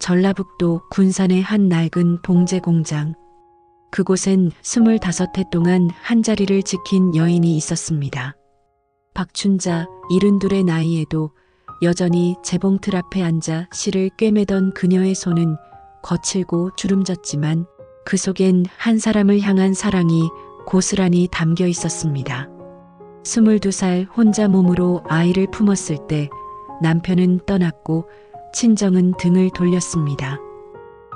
전라북도 군산의 한 낡은 봉제 공장. 그곳엔 25해 동안 한자리를 지킨 여인이 있었습니다. 박춘자 72의 나이에도 여전히 재봉틀 앞에 앉아 실을 꿰매던 그녀의 손은 거칠고 주름졌지만 그 속엔 한 사람을 향한 사랑이 고스란히 담겨 있었습니다. 22살 혼자 몸으로 아이를 품었을 때 남편은 떠났고 친정은 등을 돌렸습니다.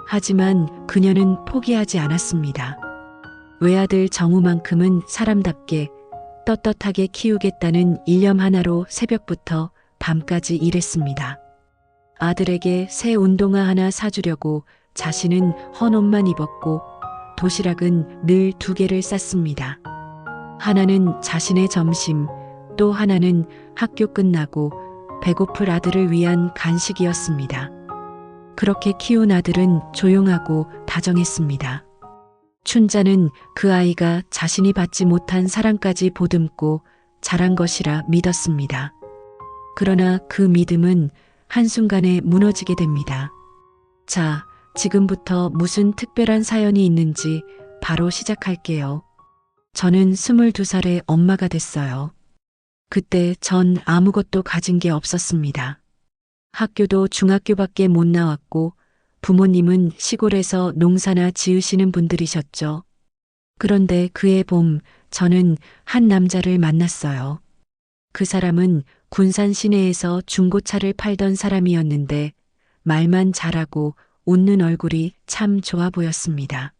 하지만 그녀는 포기하지 않았습니다. 외아들 정우만큼은 사람답게 떳떳하게 키우겠다는 일념 하나로 새벽부터 밤까지 일했습니다. 아들에게 새 운동화 하나 사주려고 자신은 헌 옷만 입었고 도시락은 늘 2개를 쌌습니다. 하나는 자신의 점심, 또 하나는 학교 끝나고 배고플 아들을 위한 간식이었습니다. 그렇게 키운 아들은 조용하고 다정했습니다. 춘자는 그 아이가 자신이 받지 못한 사랑까지 보듬고 자란 것이라 믿었습니다. 그러나 그 믿음은 한순간에 무너지게 됩니다. 자, 지금부터 무슨 특별한 사연이 있는지 바로 시작할게요. 저는 22살에 엄마가 됐어요. 그때 전 아무것도 가진 게 없었습니다. 학교도 중학교밖에 못 나왔고 부모님은 시골에서 농사나 지으시는 분들이셨죠. 그런데 그해 봄 저는 한 남자를 만났어요. 그 사람은 군산 시내에서 중고차를 팔던 사람이었는데 말만 잘하고 웃는 얼굴이 참 좋아 보였습니다.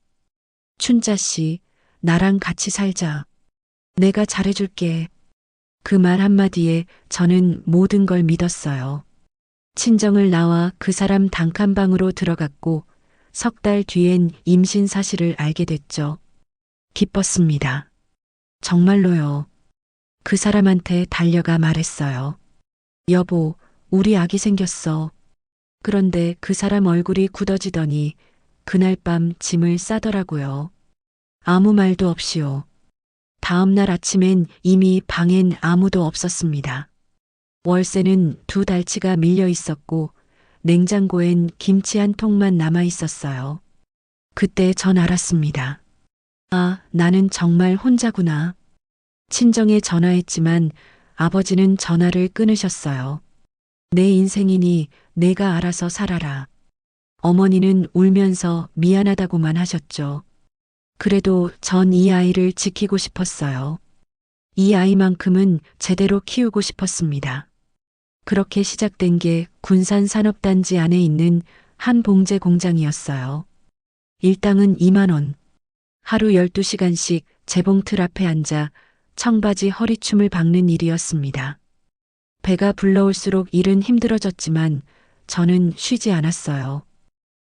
춘자 씨, 나랑 같이 살자. 내가 잘해줄게. 그 말 한마디에 저는 모든 걸 믿었어요. 친정을 나와 그 사람 단칸방으로 들어갔고 석 달 뒤엔 임신 사실을 알게 됐죠. 기뻤습니다. 정말로요. 그 사람한테 달려가 말했어요. 여보, 우리 아기 생겼어. 그런데 그 사람 얼굴이 굳어지더니 그날 밤 짐을 싸더라고요. 아무 말도 없이요. 다음 날 아침엔 이미 방엔 아무도 없었습니다. 월세는 2달치가 밀려 있었고 냉장고엔 김치 한 통만 남아 있었어요. 그때 전 알았습니다. 아, 나는 정말 혼자구나. 친정에 전화했지만 아버지는 전화를 끊으셨어요. 내 인생이니 내가 알아서 살아라. 어머니는 울면서 미안하다고만 하셨죠. 그래도 전 이 아이를 지키고 싶었어요. 이 아이만큼은 제대로 키우고 싶었습니다. 그렇게 시작된 게 군산 산업단지 안에 있는 한 봉제 공장이었어요. 일당은 2만 원. 하루 12시간씩 재봉틀 앞에 앉아 청바지 허리춤을 박는 일이었습니다. 배가 불러올수록 일은 힘들어졌지만 저는 쉬지 않았어요.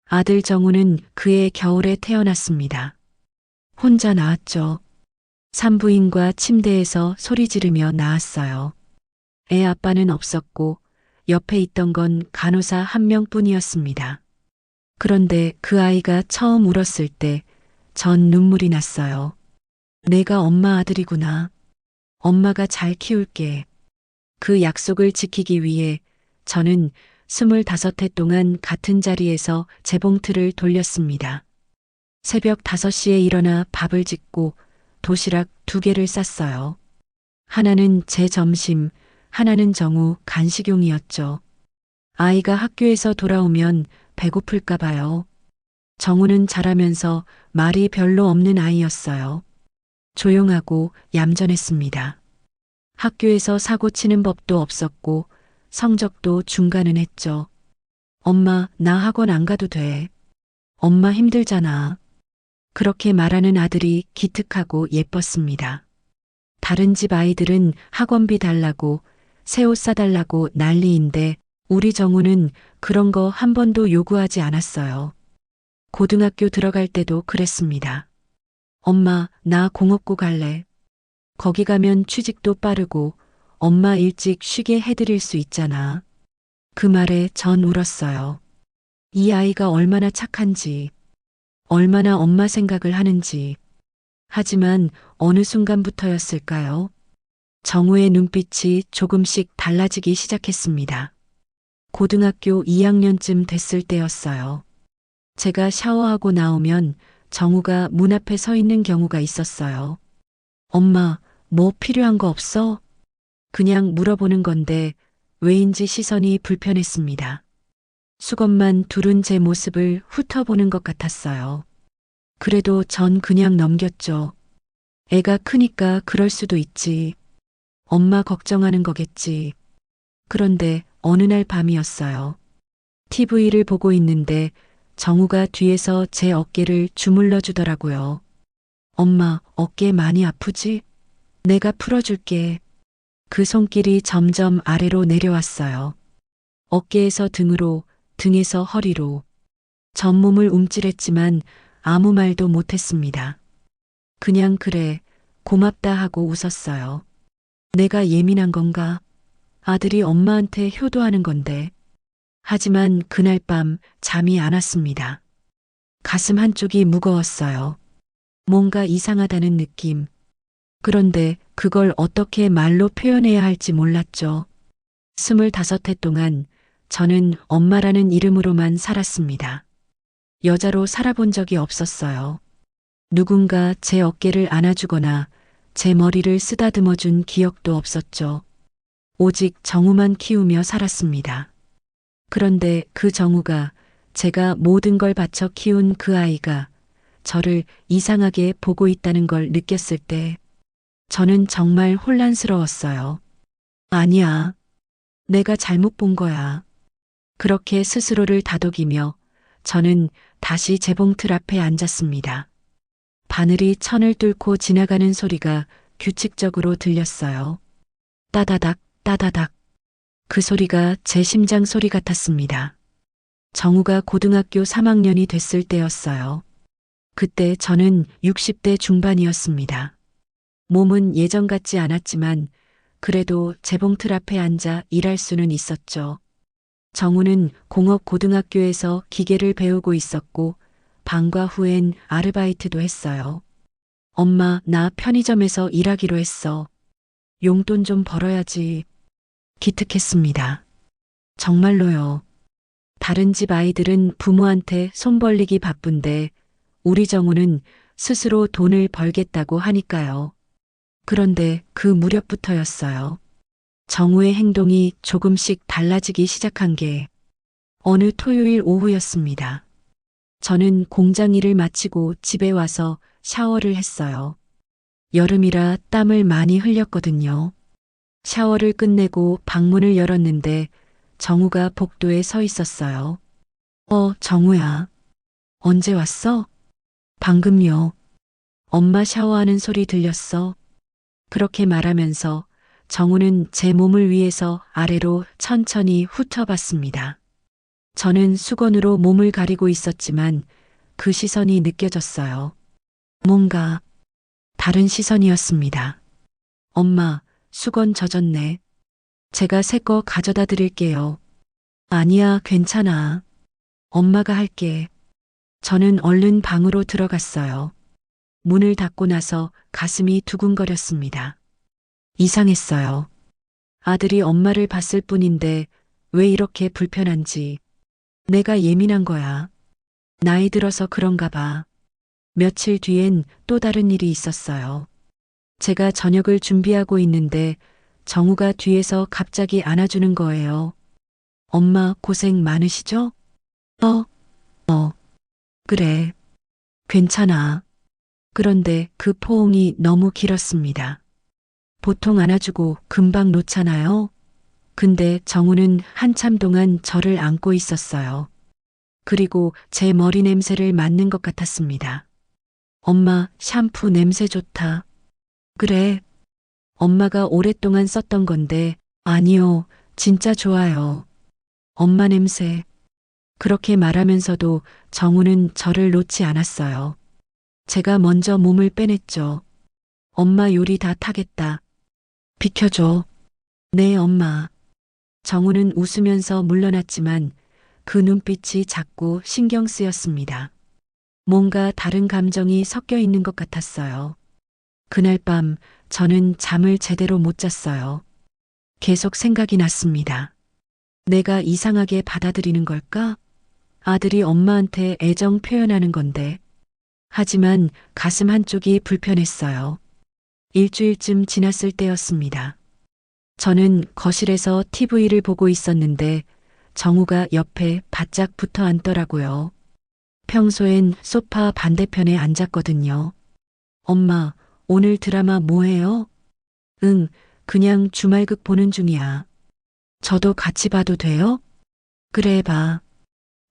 아들 정우는 그해 겨울에 태어났습니다. 혼자 낳았죠. 산부인과 침대에서 소리 지르며 낳았어요. 애 아빠는 없었고 옆에 있던 건 간호사 한 명뿐이었습니다. 그런데 그 아이가 처음 울었을 때 전 눈물이 났어요. 내가 엄마 아들이구나. 엄마가 잘 키울게. 그 약속을 지키기 위해 저는 25해 동안 같은 자리에서 재봉틀을 돌렸습니다. 새벽 5시에 일어나 밥을 짓고 도시락 2개를 쌌어요. 하나는 제 점심, 하나는 정우 간식용이었죠. 아이가 학교에서 돌아오면 배고플까 봐요. 정우는 자라면서 말이 별로 없는 아이였어요. 조용하고 얌전했습니다. 학교에서 사고 치는 법도 없었고 성적도 중간은 했죠. 엄마, 나 학원 안 가도 돼. 엄마 힘들잖아. 그렇게 말하는 아들이 기특하고 예뻤습니다. 다른 집 아이들은 학원비 달라고 새 옷 사달라고 난리인데 우리 정우는 그런 거 한 번도 요구하지 않았어요. 고등학교 들어갈 때도 그랬습니다. 엄마, 나 공업고 갈래. 거기 가면 취직도 빠르고 엄마 일찍 쉬게 해드릴 수 있잖아. 그 말에 전 울었어요. 이 아이가 얼마나 착한지, 얼마나 엄마 생각을 하는지. 하지만 어느 순간부터였을까요? 정우의 눈빛이 조금씩 달라지기 시작했습니다. 고등학교 2학년쯤 됐을 때였어요. 제가 샤워하고 나오면 정우가 문 앞에 서 있는 경우가 있었어요. 엄마, 뭐 필요한 거 없어? 그냥 물어보는 건데 왜인지 시선이 불편했습니다. 수건만 두른 제 모습을 훑어보는 것 같았어요. 그래도 전 그냥 넘겼죠. 애가 크니까 그럴 수도 있지. 엄마 걱정하는 거겠지. 그런데 어느 날 밤이었어요. TV를 보고 있는데 정우가 뒤에서 제 어깨를 주물러 주더라고요. 엄마, 어깨 많이 아프지? 내가 풀어줄게. 그 손길이 점점 아래로 내려왔어요. 어깨에서 등으로, 등에서 허리로. 전 몸을 움찔했지만 아무 말도 못했습니다. 그냥 그래, 고맙다 하고 웃었어요. 내가 예민한 건가? 아들이 엄마한테 효도하는 건데. 하지만 그날 밤 잠이 안 왔습니다. 가슴 한쪽이 무거웠어요. 뭔가 이상하다는 느낌. 그런데 그걸 어떻게 말로 표현해야 할지 몰랐죠. 25해 동안 저는 엄마라는 이름으로만 살았습니다. 여자로 살아본 적이 없었어요. 누군가 제 어깨를 안아주거나 제 머리를 쓰다듬어준 기억도 없었죠. 오직 정우만 키우며 살았습니다. 그런데 그 정우가 제가 모든 걸 바쳐 키운 그 아이가 저를 이상하게 보고 있다는 걸 느꼈을 때 저는 정말 혼란스러웠어요. 아니야. 내가 잘못 본 거야. 그렇게 스스로를 다독이며 저는 다시 재봉틀 앞에 앉았습니다. 바늘이 천을 뚫고 지나가는 소리가 규칙적으로 들렸어요. 따다닥, 따다닥. 그 소리가 제 심장 소리 같았습니다. 정우가 고등학교 3학년이 됐을 때였어요. 그때 저는 60대 중반이었습니다. 몸은 예전 같지 않았지만 그래도 재봉틀 앞에 앉아 일할 수는 있었죠. 정우는 공업고등학교에서 기계를 배우고 있었고 방과 후엔 아르바이트도 했어요. 엄마, 나 편의점에서 일하기로 했어. 용돈 좀 벌어야지. 기특했습니다. 정말로요. 다른 집 아이들은 부모한테 손 벌리기 바쁜데 우리 정우는 스스로 돈을 벌겠다고 하니까요. 그런데 그 무렵부터였어요. 정우의 행동이 조금씩 달라지기 시작한 게 어느 토요일 오후였습니다. 저는 공장 일을 마치고 집에 와서 샤워를 했어요. 여름이라 땀을 많이 흘렸거든요. 샤워를 끝내고 방문을 열었는데 정우가 복도에 서 있었어요. 정우야. 언제 왔어? 방금요. 엄마 샤워하는 소리 들렸어? 그렇게 말하면서 정우는 제 몸을 위에서 아래로 천천히 훑어봤습니다. 저는 수건으로 몸을 가리고 있었지만 그 시선이 느껴졌어요. 뭔가 다른 시선이었습니다. 엄마, 수건 젖었네. 제가 새 거 가져다 드릴게요. 아니야, 괜찮아. 엄마가 할게. 저는 얼른 방으로 들어갔어요. 문을 닫고 나서 가슴이 두근거렸습니다. 이상했어요. 아들이 엄마를 봤을 뿐인데 왜 이렇게 불편한지. 내가 예민한 거야. 나이 들어서 그런가 봐. 며칠 뒤엔 또 다른 일이 있었어요. 제가 저녁을 준비하고 있는데 정우가 뒤에서 갑자기 안아주는 거예요. 엄마 고생 많으시죠? 그래. 괜찮아. 그런데 그 포옹이 너무 길었습니다. 보통 안아주고 금방 놓잖아요. 근데 정우는 한참 동안 저를 안고 있었어요. 그리고 제 머리 냄새를 맡는 것 같았습니다. 엄마, 샴푸 냄새 좋다. 그래. 엄마가 오랫동안 썼던 건데, 아니요, 진짜 좋아요. 엄마 냄새. 그렇게 말하면서도 정우는 저를 놓지 않았어요. 제가 먼저 몸을 빼냈죠. 엄마 요리 다 타겠다. 비켜줘. 네, 엄마. 정우는 웃으면서 물러났지만 그 눈빛이 자꾸 신경 쓰였습니다. 뭔가 다른 감정이 섞여 있는 것 같았어요. 그날 밤 저는 잠을 제대로 못 잤어요. 계속 생각이 났습니다. 내가 이상하게 받아들이는 걸까? 아들이 엄마한테 애정 표현하는 건데. 하지만 가슴 한쪽이 불편했어요. 일주일쯤 지났을 때였습니다. 저는 거실에서 TV를 보고 있었는데 정우가 옆에 바짝 붙어 앉더라고요. 평소엔 소파 반대편에 앉았거든요. 엄마, 오늘 드라마 뭐해요? 응, 그냥 주말극 보는 중이야. 저도 같이 봐도 돼요? 그래 봐.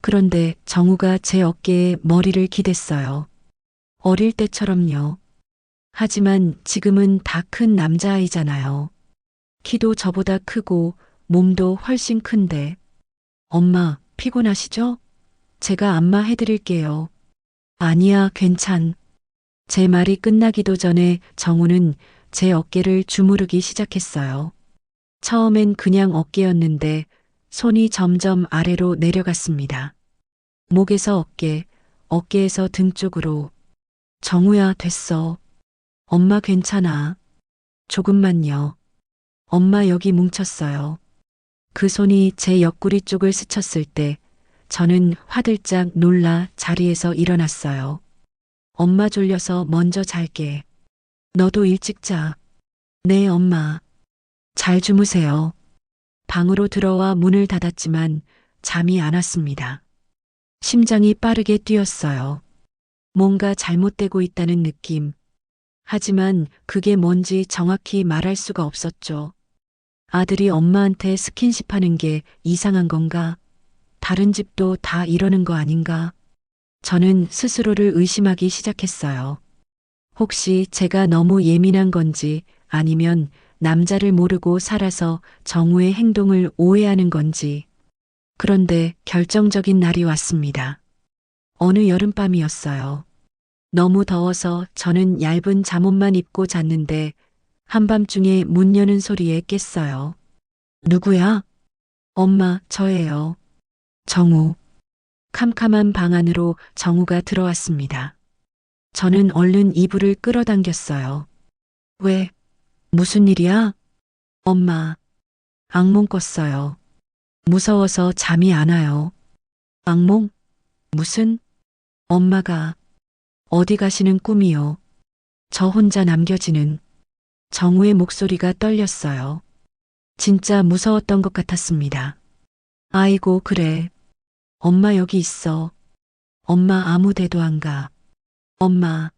그런데 정우가 제 어깨에 머리를 기댔어요. 어릴 때처럼요. 하지만 지금은 다 큰 남자아이잖아요. 키도 저보다 크고 몸도 훨씬 큰데. 엄마, 피곤하시죠? 제가 안마 해드릴게요. 아니야, 괜찮. 제 말이 끝나기도 전에 정우는 제 어깨를 주무르기 시작했어요. 처음엔 그냥 어깨였는데 손이 점점 아래로 내려갔습니다. 목에서 어깨, 어깨에서 등 쪽으로. 정우야, 됐어. 엄마 괜찮아. 조금만요. 엄마 여기 뭉쳤어요. 그 손이 제 옆구리 쪽을 스쳤을 때 저는 화들짝 놀라 자리에서 일어났어요. 엄마 졸려서 먼저 잘게. 너도 일찍 자. 네, 엄마. 잘 주무세요. 방으로 들어와 문을 닫았지만 잠이 안 왔습니다. 심장이 빠르게 뛰었어요. 뭔가 잘못되고 있다는 느낌. 하지만 그게 뭔지 정확히 말할 수가 없었죠. 아들이 엄마한테 스킨십 하는 게 이상한 건가? 다른 집도 다 이러는 거 아닌가? 저는 스스로를 의심하기 시작했어요. 혹시 제가 너무 예민한 건지 아니면 남자를 모르고 살아서 정우의 행동을 오해하는 건지. 그런데 결정적인 날이 왔습니다. 어느 여름밤이었어요. 너무 더워서 저는 얇은 잠옷만 입고 잤는데 한밤중에 문 여는 소리에 깼어요. 누구야? 엄마, 저예요. 정우. 캄캄한 방 안으로 정우가 들어왔습니다. 저는 얼른 이불을 끌어당겼어요. 왜? 무슨 일이야? 엄마. 악몽 꿨어요. 무서워서 잠이 안 와요. 악몽? 무슨? 엄마가 어디 가시는 꿈이요. 저 혼자 남겨지는. 정우의 목소리가 떨렸어요. 진짜 무서웠던 것 같았습니다. 아이고, 그래. 엄마 여기 있어. 엄마 아무 데도 안 가. 엄마,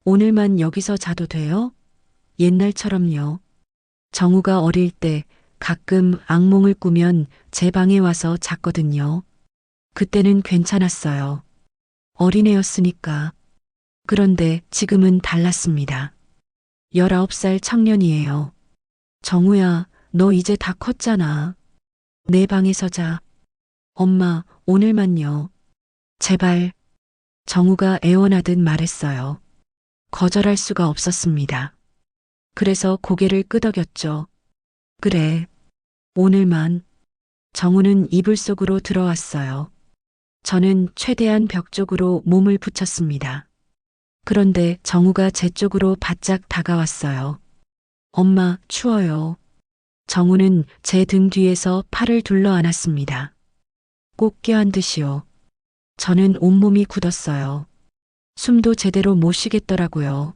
오늘만 여기서 자도 돼요? 옛날처럼요. 정우가 어릴 때 가끔 악몽을 꾸면 제 방에 와서 잤거든요. 그때는 괜찮았어요. 어린애였으니까. 그런데 지금은 달랐습니다. 19살 청년이에요. 정우야, 너 이제 다 컸잖아. 내 방에서 자. 엄마, 오늘만요. 제발. 정우가 애원하듯 말했어요. 거절할 수가 없었습니다. 그래서 고개를 끄덕였죠. 그래. 오늘만. 정우는 이불 속으로 들어왔어요. 저는 최대한 벽 쪽으로 몸을 붙였습니다. 그런데 정우가 제 쪽으로 바짝 다가왔어요. 엄마, 추워요. 정우는 제 등 뒤에서 팔을 둘러 안았습니다. 꼭 껴안듯이요. 저는 온몸이 굳었어요. 숨도 제대로 못 쉬겠더라고요.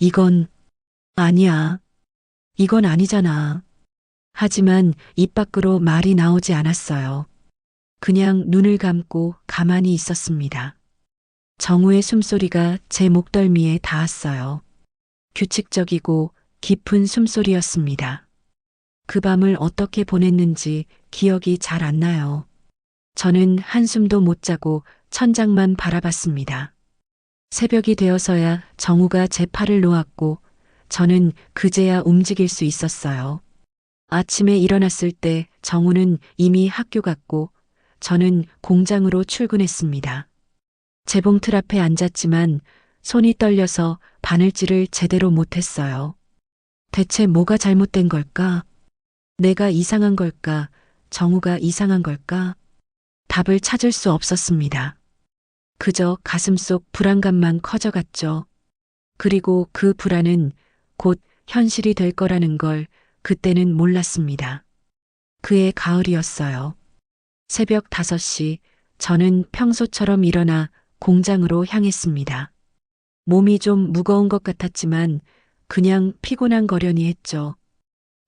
이건 아니야. 이건 아니잖아. 하지만 입 밖으로 말이 나오지 않았어요. 그냥 눈을 감고 가만히 있었습니다. 정우의 숨소리가 제 목덜미에 닿았어요. 규칙적이고 깊은 숨소리였습니다. 그 밤을 어떻게 보냈는지 기억이 잘 안 나요. 저는 한숨도 못 자고 천장만 바라봤습니다. 새벽이 되어서야 정우가 제 팔을 놓았고 저는 그제야 움직일 수 있었어요. 아침에 일어났을 때 정우는 이미 학교 갔고 저는 공장으로 출근했습니다. 재봉 틀 앞에 앉았지만 손이 떨려서 바늘질을 제대로 못했어요. 대체 뭐가 잘못된 걸까? 내가 이상한 걸까? 정우가 이상한 걸까? 답을 찾을 수 없었습니다. 그저 가슴속 불안감만 커져갔죠. 그리고 그 불안은 곧 현실이 될 거라는 걸 그때는 몰랐습니다. 그해 가을이었어요. 새벽 5시, 저는 평소처럼 일어나 공장으로 향했습니다. 몸이 좀 무거운 것 같았지만 그냥 피곤한 거려니 했죠.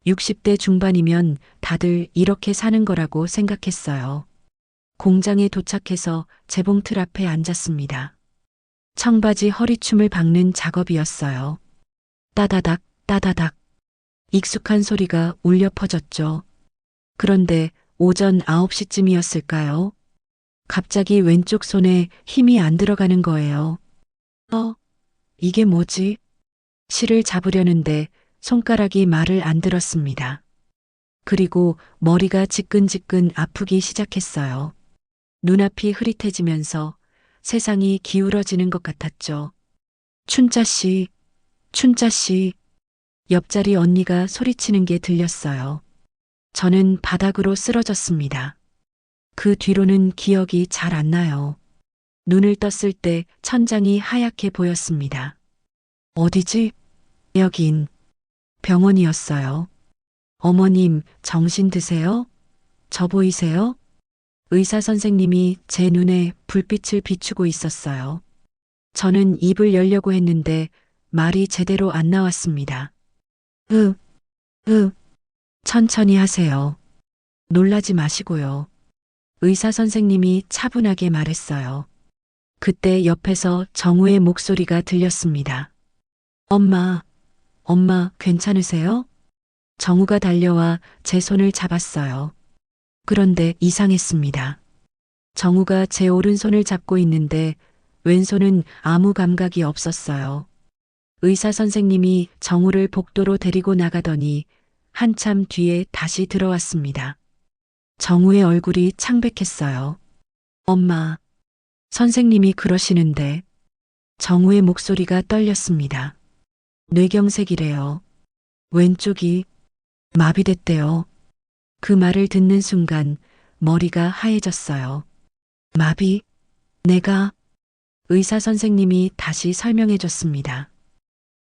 60대 중반이면 다들 이렇게 사는 거라고 생각했어요. 공장에 도착해서 재봉틀 앞에 앉았습니다. 청바지 허리춤을 박는 작업이었어요. 따다닥, 따다닥. 익숙한 소리가 울려 퍼졌죠. 그런데 오전 9시쯤이었을까요? 갑자기 왼쪽 손에 힘이 안 들어가는 거예요. 이게 뭐지? 실을 잡으려는데 손가락이 말을 안 들었습니다. 그리고 머리가 지끈지끈 아프기 시작했어요. 눈앞이 흐릿해지면서 세상이 기울어지는 것 같았죠. 춘자 씨, 춘자 씨. 옆자리 언니가 소리치는 게 들렸어요. 저는 바닥으로 쓰러졌습니다. 그 뒤로는 기억이 잘 안 나요. 눈을 떴을 때 천장이 하얗게 보였습니다. 어디지? 여긴 병원이었어요. 어머님, 정신 드세요? 저 보이세요? 의사 선생님이 제 눈에 불빛을 비추고 있었어요. 저는 입을 열려고 했는데 말이 제대로 안 나왔습니다. 으, 으, 천천히 하세요. 놀라지 마시고요. 의사 선생님이 차분하게 말했어요. 그때 옆에서 정우의 목소리가 들렸습니다. 엄마, 엄마 괜찮으세요? 정우가 달려와 제 손을 잡았어요. 그런데 이상했습니다. 정우가 제 오른손을 잡고 있는데 왼손은 아무 감각이 없었어요. 의사 선생님이 정우를 복도로 데리고 나가더니 한참 뒤에 다시 들어왔습니다. 정우의 얼굴이 창백했어요. 엄마, 선생님이 그러시는데. 정우의 목소리가 떨렸습니다. 뇌경색이래요. 왼쪽이 마비됐대요. 그 말을 듣는 순간 머리가 하얘졌어요. 마비? 내가? 의사 선생님이 다시 설명해 줬습니다.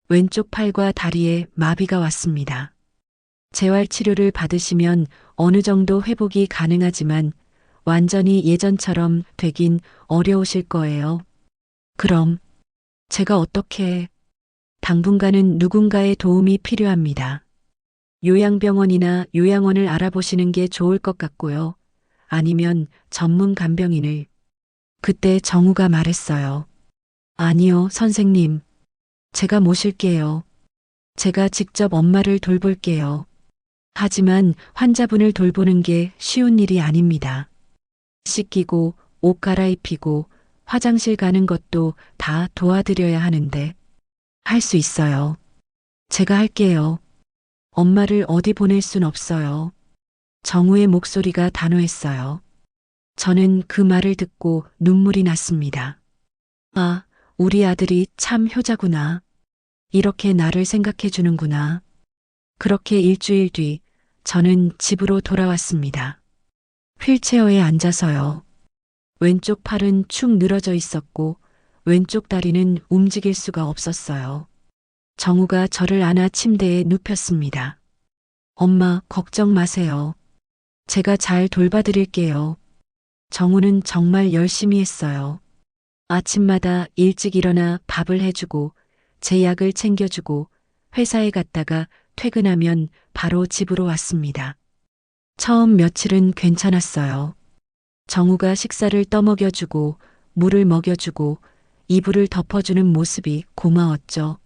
왼쪽 팔과 다리에 마비가 왔습니다. 재활 치료를 받으시면 어느 정도 회복이 가능하지만 완전히 예전처럼 되긴 어려우실 거예요. 그럼 제가 어떻게? 당분간은 누군가의 도움이 필요합니다. 요양병원이나 요양원을 알아보시는 게 좋을 것 같고요. 아니면 전문 간병인을. 그때 정우가 말했어요. 아니요, 선생님. 제가 모실게요. 제가 직접 엄마를 돌볼게요. 하지만 환자분을 돌보는 게 쉬운 일이 아닙니다. 씻기고 옷 갈아입히고 화장실 가는 것도 다 도와드려야 하는데. 할 수 있어요. 제가 할게요. 엄마를 어디 보낼 순 없어요. 정우의 목소리가 단호했어요. 저는 그 말을 듣고 눈물이 났습니다. 아, 우리 아들이 참 효자구나. 이렇게 나를 생각해 주는구나. 그렇게 일주일 뒤 저는 집으로 돌아왔습니다. 휠체어에 앉아서요. 왼쪽 팔은 축 늘어져 있었고 왼쪽 다리는 움직일 수가 없었어요. 정우가 저를 안아 침대에 눕혔습니다. 엄마, 걱정 마세요. 제가 잘 돌봐드릴게요. 정우는 정말 열심히 했어요. 아침마다 일찍 일어나 밥을 해주고 제 약을 챙겨주고 회사에 갔다가 퇴근하면 바로 집으로 왔습니다. 처음 며칠은 괜찮았어요. 정우가 식사를 떠먹여주고 물을 먹여주고 이불을 덮어주는 모습이 고마웠죠.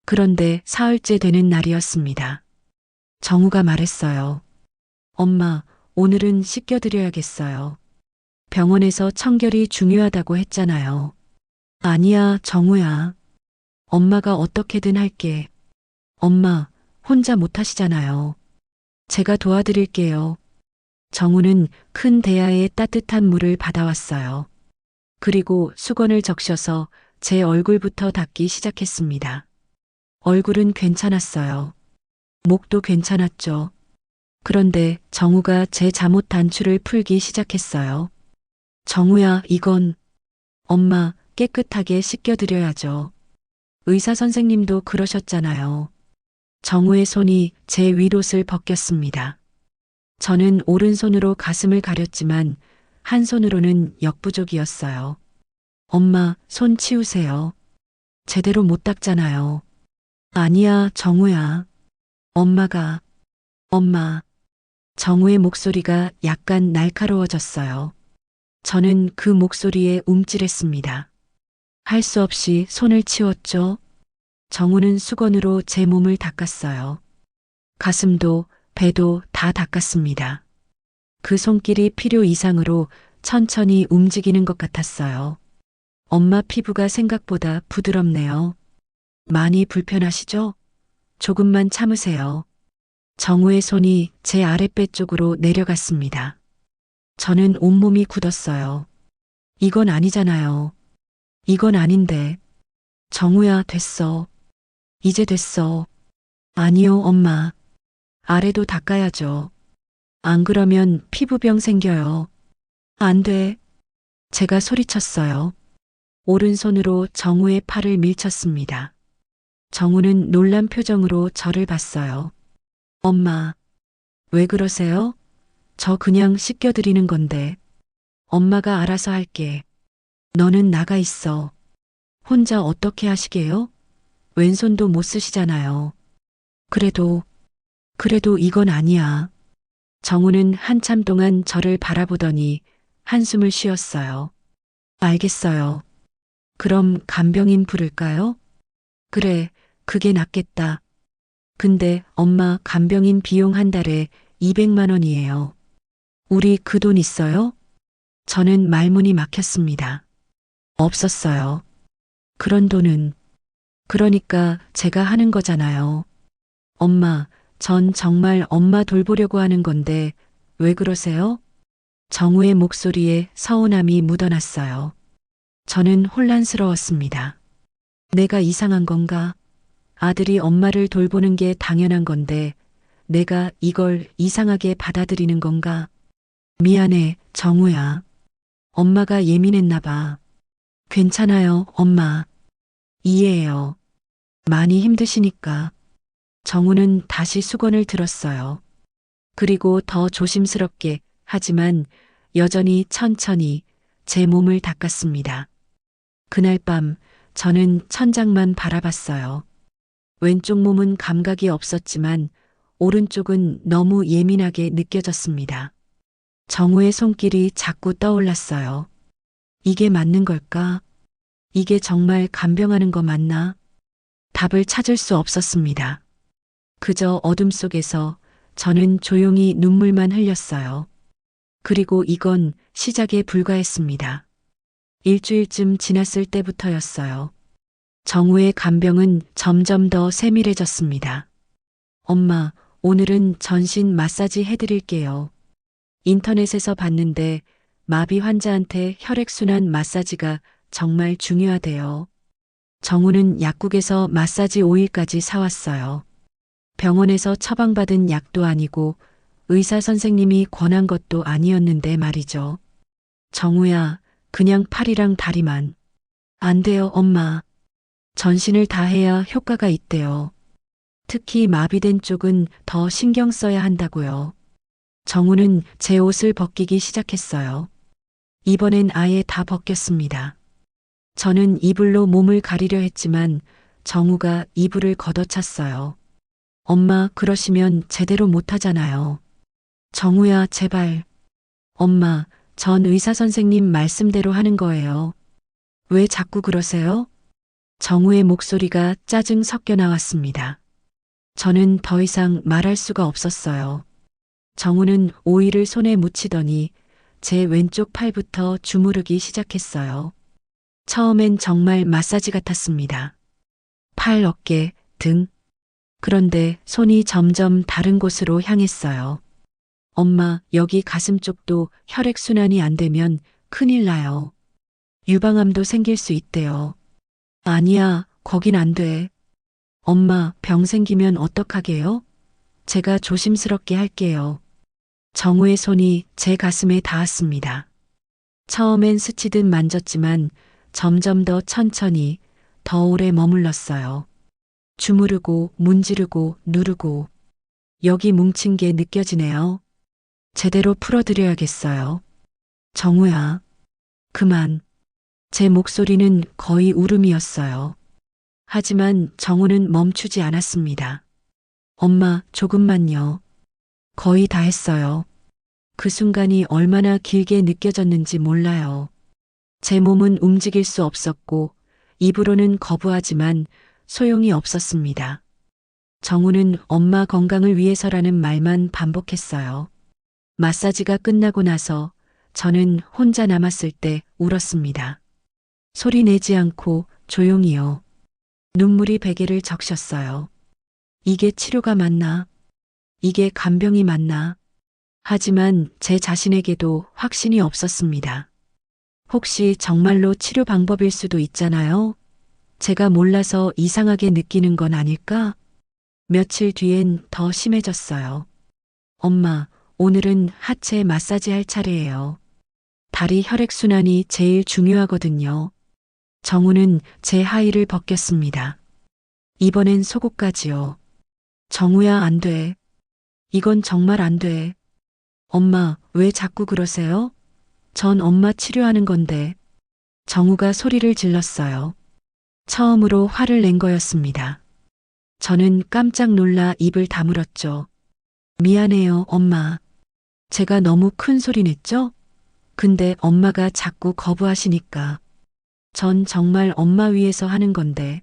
그런데 사흘째 되는 날이었습니다. 정우가 말했어요. 엄마, 오늘은 씻겨드려야겠어요. 병원에서 청결이 중요하다고 했잖아요. 아니야, 정우야. 엄마가 어떻게든 할게. 엄마, 혼자 못하시잖아요. 제가 도와드릴게요. 정우는 큰 대야에 따뜻한 물을 받아왔어요. 그리고 수건을 적셔서 제 얼굴부터 닦기 시작했습니다. 얼굴은 괜찮았어요. 목도 괜찮았죠. 그런데 정우가 제 잠옷 단추를 풀기 시작했어요. 정우야, 이건 엄마 깨끗하게 씻겨드려야죠. 의사 선생님도 그러셨잖아요. 정우의 손이 제 윗옷을 벗겼습니다. 저는 오른손으로 가슴을 가렸지만 한 손으로는 역부족이었어요. 엄마, 손 치우세요. 제대로 못 닦잖아요. 아니야, 정우야. 엄마가, 엄마. 정우의 목소리가 약간 날카로워졌어요. 저는 그 목소리에 움찔했습니다. 할 수 없이 손을 치웠죠. 정우는 수건으로 제 몸을 닦았어요. 가슴도 배도 다 닦았습니다. 그 손길이 필요 이상으로 천천히 움직이는 것 같았어요. 엄마 피부가 생각보다 부드럽네요. 많이 불편하시죠? 조금만 참으세요. 정우의 손이 제 아랫배 쪽으로 내려갔습니다. 저는 온몸이 굳었어요. 이건 아니잖아요. 이건 아닌데. 정우야, 됐어. 이제 됐어. 아니요, 엄마. 아래도 닦아야죠. 안 그러면 피부병 생겨요. 안 돼. 제가 소리쳤어요. 오른손으로 정우의 팔을 밀쳤습니다. 정우는 놀란 표정으로 저를 봤어요. 엄마, 왜 그러세요? 저 그냥 씻겨드리는 건데. 엄마가 알아서 할게. 너는 나가 있어. 혼자 어떻게 하시게요? 왼손도 못 쓰시잖아요. 그래도 이건 아니야. 정우는 한참 동안 저를 바라보더니 한숨을 쉬었어요. 알겠어요. 그럼 간병인 부를까요? 그래, 그게 낫겠다. 근데 엄마 간병인 비용 한 달에 200만 원이에요. 우리 그 돈 있어요? 저는 말문이 막혔습니다. 없었어요. 그런 돈은. 그러니까 제가 하는 거잖아요. 엄마, 전 정말 엄마 돌보려고 하는 건데 왜 그러세요? 정우의 목소리에 서운함이 묻어났어요. 저는 혼란스러웠습니다. 내가 이상한 건가? 아들이 엄마를 돌보는 게 당연한 건데 내가 이걸 이상하게 받아들이는 건가? 미안해, 정우야. 엄마가 예민했나 봐. 괜찮아요, 엄마. 이해해요. 많이 힘드시니까. 정우는 다시 수건을 들었어요. 그리고 더 조심스럽게 하지만 여전히 천천히 제 몸을 닦았습니다. 그날 밤 저는 천장만 바라봤어요. 왼쪽 몸은 감각이 없었지만 오른쪽은 너무 예민하게 느껴졌습니다. 정우의 손길이 자꾸 떠올랐어요. 이게 맞는 걸까? 이게 정말 간병하는 거 맞나? 답을 찾을 수 없었습니다. 그저 어둠 속에서 저는 조용히 눈물만 흘렸어요. 그리고 이건 시작에 불과했습니다. 일주일쯤 지났을 때부터였어요. 정우의 간병은 점점 더 세밀해졌습니다. 엄마, 오늘은 전신 마사지 해드릴게요. 인터넷에서 봤는데 마비 환자한테 혈액순환 마사지가 정말 중요하대요. 정우는 약국에서 마사지 오일까지 사왔어요. 병원에서 처방받은 약도 아니고 의사 선생님이 권한 것도 아니었는데 말이죠. 정우야, 그냥 팔이랑 다리만. 안 돼요, 엄마. 전신을 다 해야 효과가 있대요. 특히 마비된 쪽은 더 신경 써야 한다고요. 정우는 제 옷을 벗기기 시작했어요. 이번엔 아예 다 벗겼습니다. 저는 이불로 몸을 가리려 했지만 정우가 이불을 걷어찼어요. 엄마, 그러시면 제대로 못하잖아요. 정우야, 제발. 엄마, 전 의사 선생님 말씀대로 하는 거예요. 왜 자꾸 그러세요? 정우의 목소리가 짜증 섞여 나왔습니다. 저는 더 이상 말할 수가 없었어요. 정우는 오이를 손에 묻히더니 제 왼쪽 팔부터 주무르기 시작했어요. 처음엔 정말 마사지 같았습니다. 팔, 어깨, 등. 그런데 손이 점점 다른 곳으로 향했어요. 엄마, 여기 가슴 쪽도 혈액순환이 안 되면 큰일 나요. 유방암도 생길 수 있대요. 아니야, 거긴 안 돼. 엄마, 병 생기면 어떡하게요? 제가 조심스럽게 할게요. 정우의 손이 제 가슴에 닿았습니다. 처음엔 스치듯 만졌지만 점점 더 천천히, 더 오래 머물렀어요. 주무르고 문지르고 누르고 여기 뭉친 게 느껴지네요. 제대로 풀어드려야겠어요. 정우야, 그만. 제 목소리는 거의 울음이었어요. 하지만 정우는 멈추지 않았습니다. 엄마, 조금만요. 거의 다 했어요. 그 순간이 얼마나 길게 느껴졌는지 몰라요. 제 몸은 움직일 수 없었고, 입으로는 거부하지만 소용이 없었습니다. 정우는 엄마 건강을 위해서라는 말만 반복했어요. 마사지가 끝나고 나서 저는 혼자 남았을 때 울었습니다. 소리 내지 않고 조용히요. 눈물이 베개를 적셨어요. 이게 치료가 맞나? 이게 간병이 맞나? 하지만 제 자신에게도 확신이 없었습니다. 혹시 정말로 치료 방법일 수도 있잖아요? 제가 몰라서 이상하게 느끼는 건 아닐까? 며칠 뒤엔 더 심해졌어요. 엄마, 오늘은 하체 마사지 할 차례예요. 다리 혈액순환이 제일 중요하거든요. 정우는 제 하의를 벗겼습니다. 이번엔 속옷까지요. 정우야, 안 돼. 이건 정말 안 돼. 엄마, 왜 자꾸 그러세요? 전 엄마 치료하는 건데. 정우가 소리를 질렀어요. 처음으로 화를 낸 거였습니다. 저는 깜짝 놀라 입을 다물었죠. 미안해요, 엄마. 제가 너무 큰 소리 냈죠? 근데 엄마가 자꾸 거부하시니까. 전 정말 엄마 위해서 하는 건데.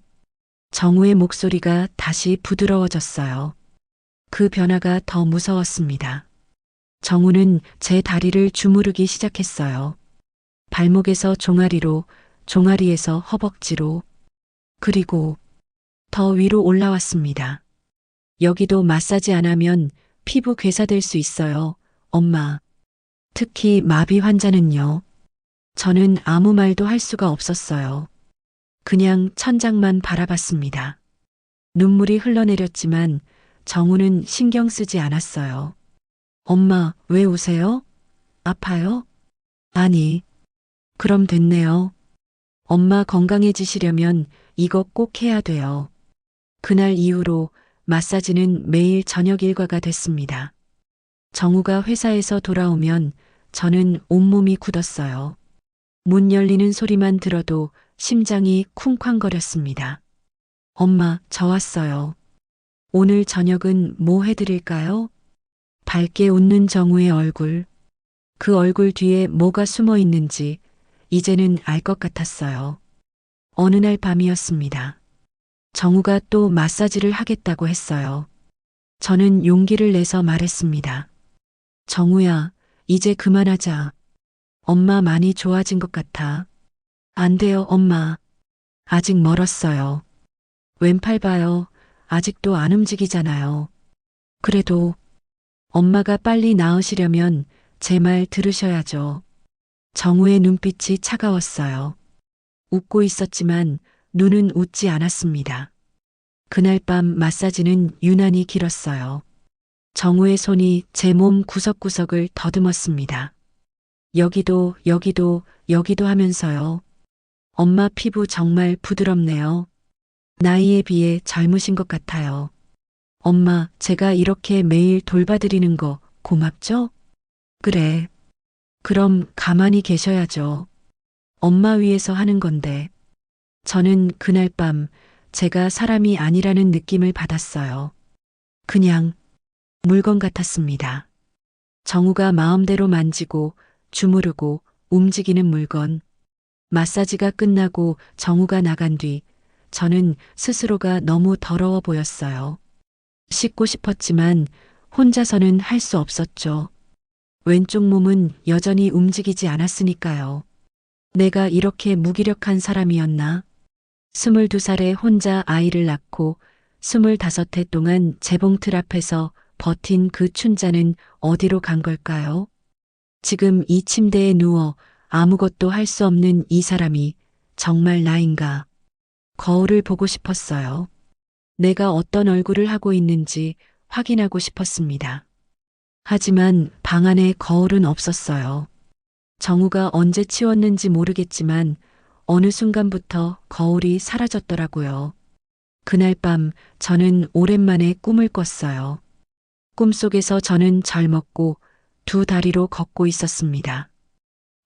정우의 목소리가 다시 부드러워졌어요. 그 변화가 더 무서웠습니다. 정우는 제 다리를 주무르기 시작했어요. 발목에서 종아리로, 종아리에서 허벅지로, 그리고 더 위로 올라왔습니다. 여기도 마사지 안 하면 피부 괴사될 수 있어요, 엄마. 특히 마비 환자는요. 저는 아무 말도 할 수가 없었어요. 그냥 천장만 바라봤습니다. 눈물이 흘러내렸지만 정우는 신경 쓰지 않았어요. 엄마, 왜 우세요? 아파요? 아니, 그럼 됐네요. 엄마 건강해지시려면 이거 꼭 해야 돼요. 그날 이후로 마사지는 매일 저녁 일과가 됐습니다. 정우가 회사에서 돌아오면 저는 온몸이 굳었어요. 문 열리는 소리만 들어도 심장이 쿵쾅거렸습니다. 엄마, 저 왔어요. 오늘 저녁은 뭐 해드릴까요? 밝게 웃는 정우의 얼굴. 그 얼굴 뒤에 뭐가 숨어 있는지 이제는 알 것 같았어요. 어느 날 밤이었습니다. 정우가 또 마사지를 하겠다고 했어요. 저는 용기를 내서 말했습니다. 정우야, 이제 그만하자. 엄마 많이 좋아진 것 같아. 안 돼요, 엄마. 아직 멀었어요. 왼팔 봐요. 아직도 안 움직이잖아요. 그래도 엄마가 빨리 나으시려면 제 말 들으셔야죠. 정우의 눈빛이 차가웠어요. 웃고 있었지만 눈은 웃지 않았습니다. 그날 밤 마사지는 유난히 길었어요. 정우의 손이 제 몸 구석구석을 더듬었습니다. 여기도, 여기도, 여기도 하면서요. 엄마 피부 정말 부드럽네요. 나이에 비해 젊으신 것 같아요. 엄마, 제가 이렇게 매일 돌봐드리는 거 고맙죠? 그래. 그럼 가만히 계셔야죠. 엄마 위해서 하는 건데. 저는 그날 밤 제가 사람이 아니라는 느낌을 받았어요. 그냥 물건 같았습니다. 정우가 마음대로 만지고 주무르고 움직이는 물건. 마사지가 끝나고 정우가 나간 뒤 저는 스스로가 너무 더러워 보였어요. 씻고 싶었지만 혼자서는 할 수 없었죠. 왼쪽 몸은 여전히 움직이지 않았으니까요. 내가 이렇게 무기력한 사람이었나? 22살에 혼자 아이를 낳고 25해 동안 재봉틀 앞에서 버틴 그 춘자는 어디로 간 걸까요? 지금 이 침대에 누워 아무것도 할 수 없는 이 사람이 정말 나인가? 거울을 보고 싶었어요. 내가 어떤 얼굴을 하고 있는지 확인하고 싶었습니다. 하지만 방 안에 거울은 없었어요. 정우가 언제 치웠는지 모르겠지만 어느 순간부터 거울이 사라졌더라고요. 그날 밤 저는 오랜만에 꿈을 꿨어요. 꿈속에서 저는 젊었고 두 다리로 걷고 있었습니다.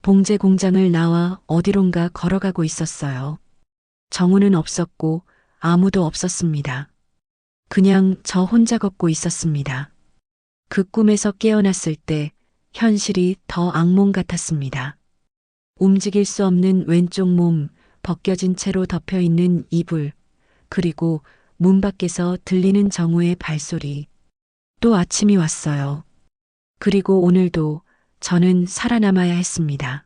봉제 공장을 나와 어디론가 걸어가고 있었어요. 정우는 없었고 아무도 없었습니다. 그냥 저 혼자 걷고 있었습니다. 그 꿈에서 깨어났을 때 현실이 더 악몽 같았습니다. 움직일 수 없는 왼쪽 몸, 벗겨진 채로 덮여 있는 이불, 그리고 문 밖에서 들리는 정우의 발소리. 또 아침이 왔어요. 그리고 오늘도 저는 살아남아야 했습니다.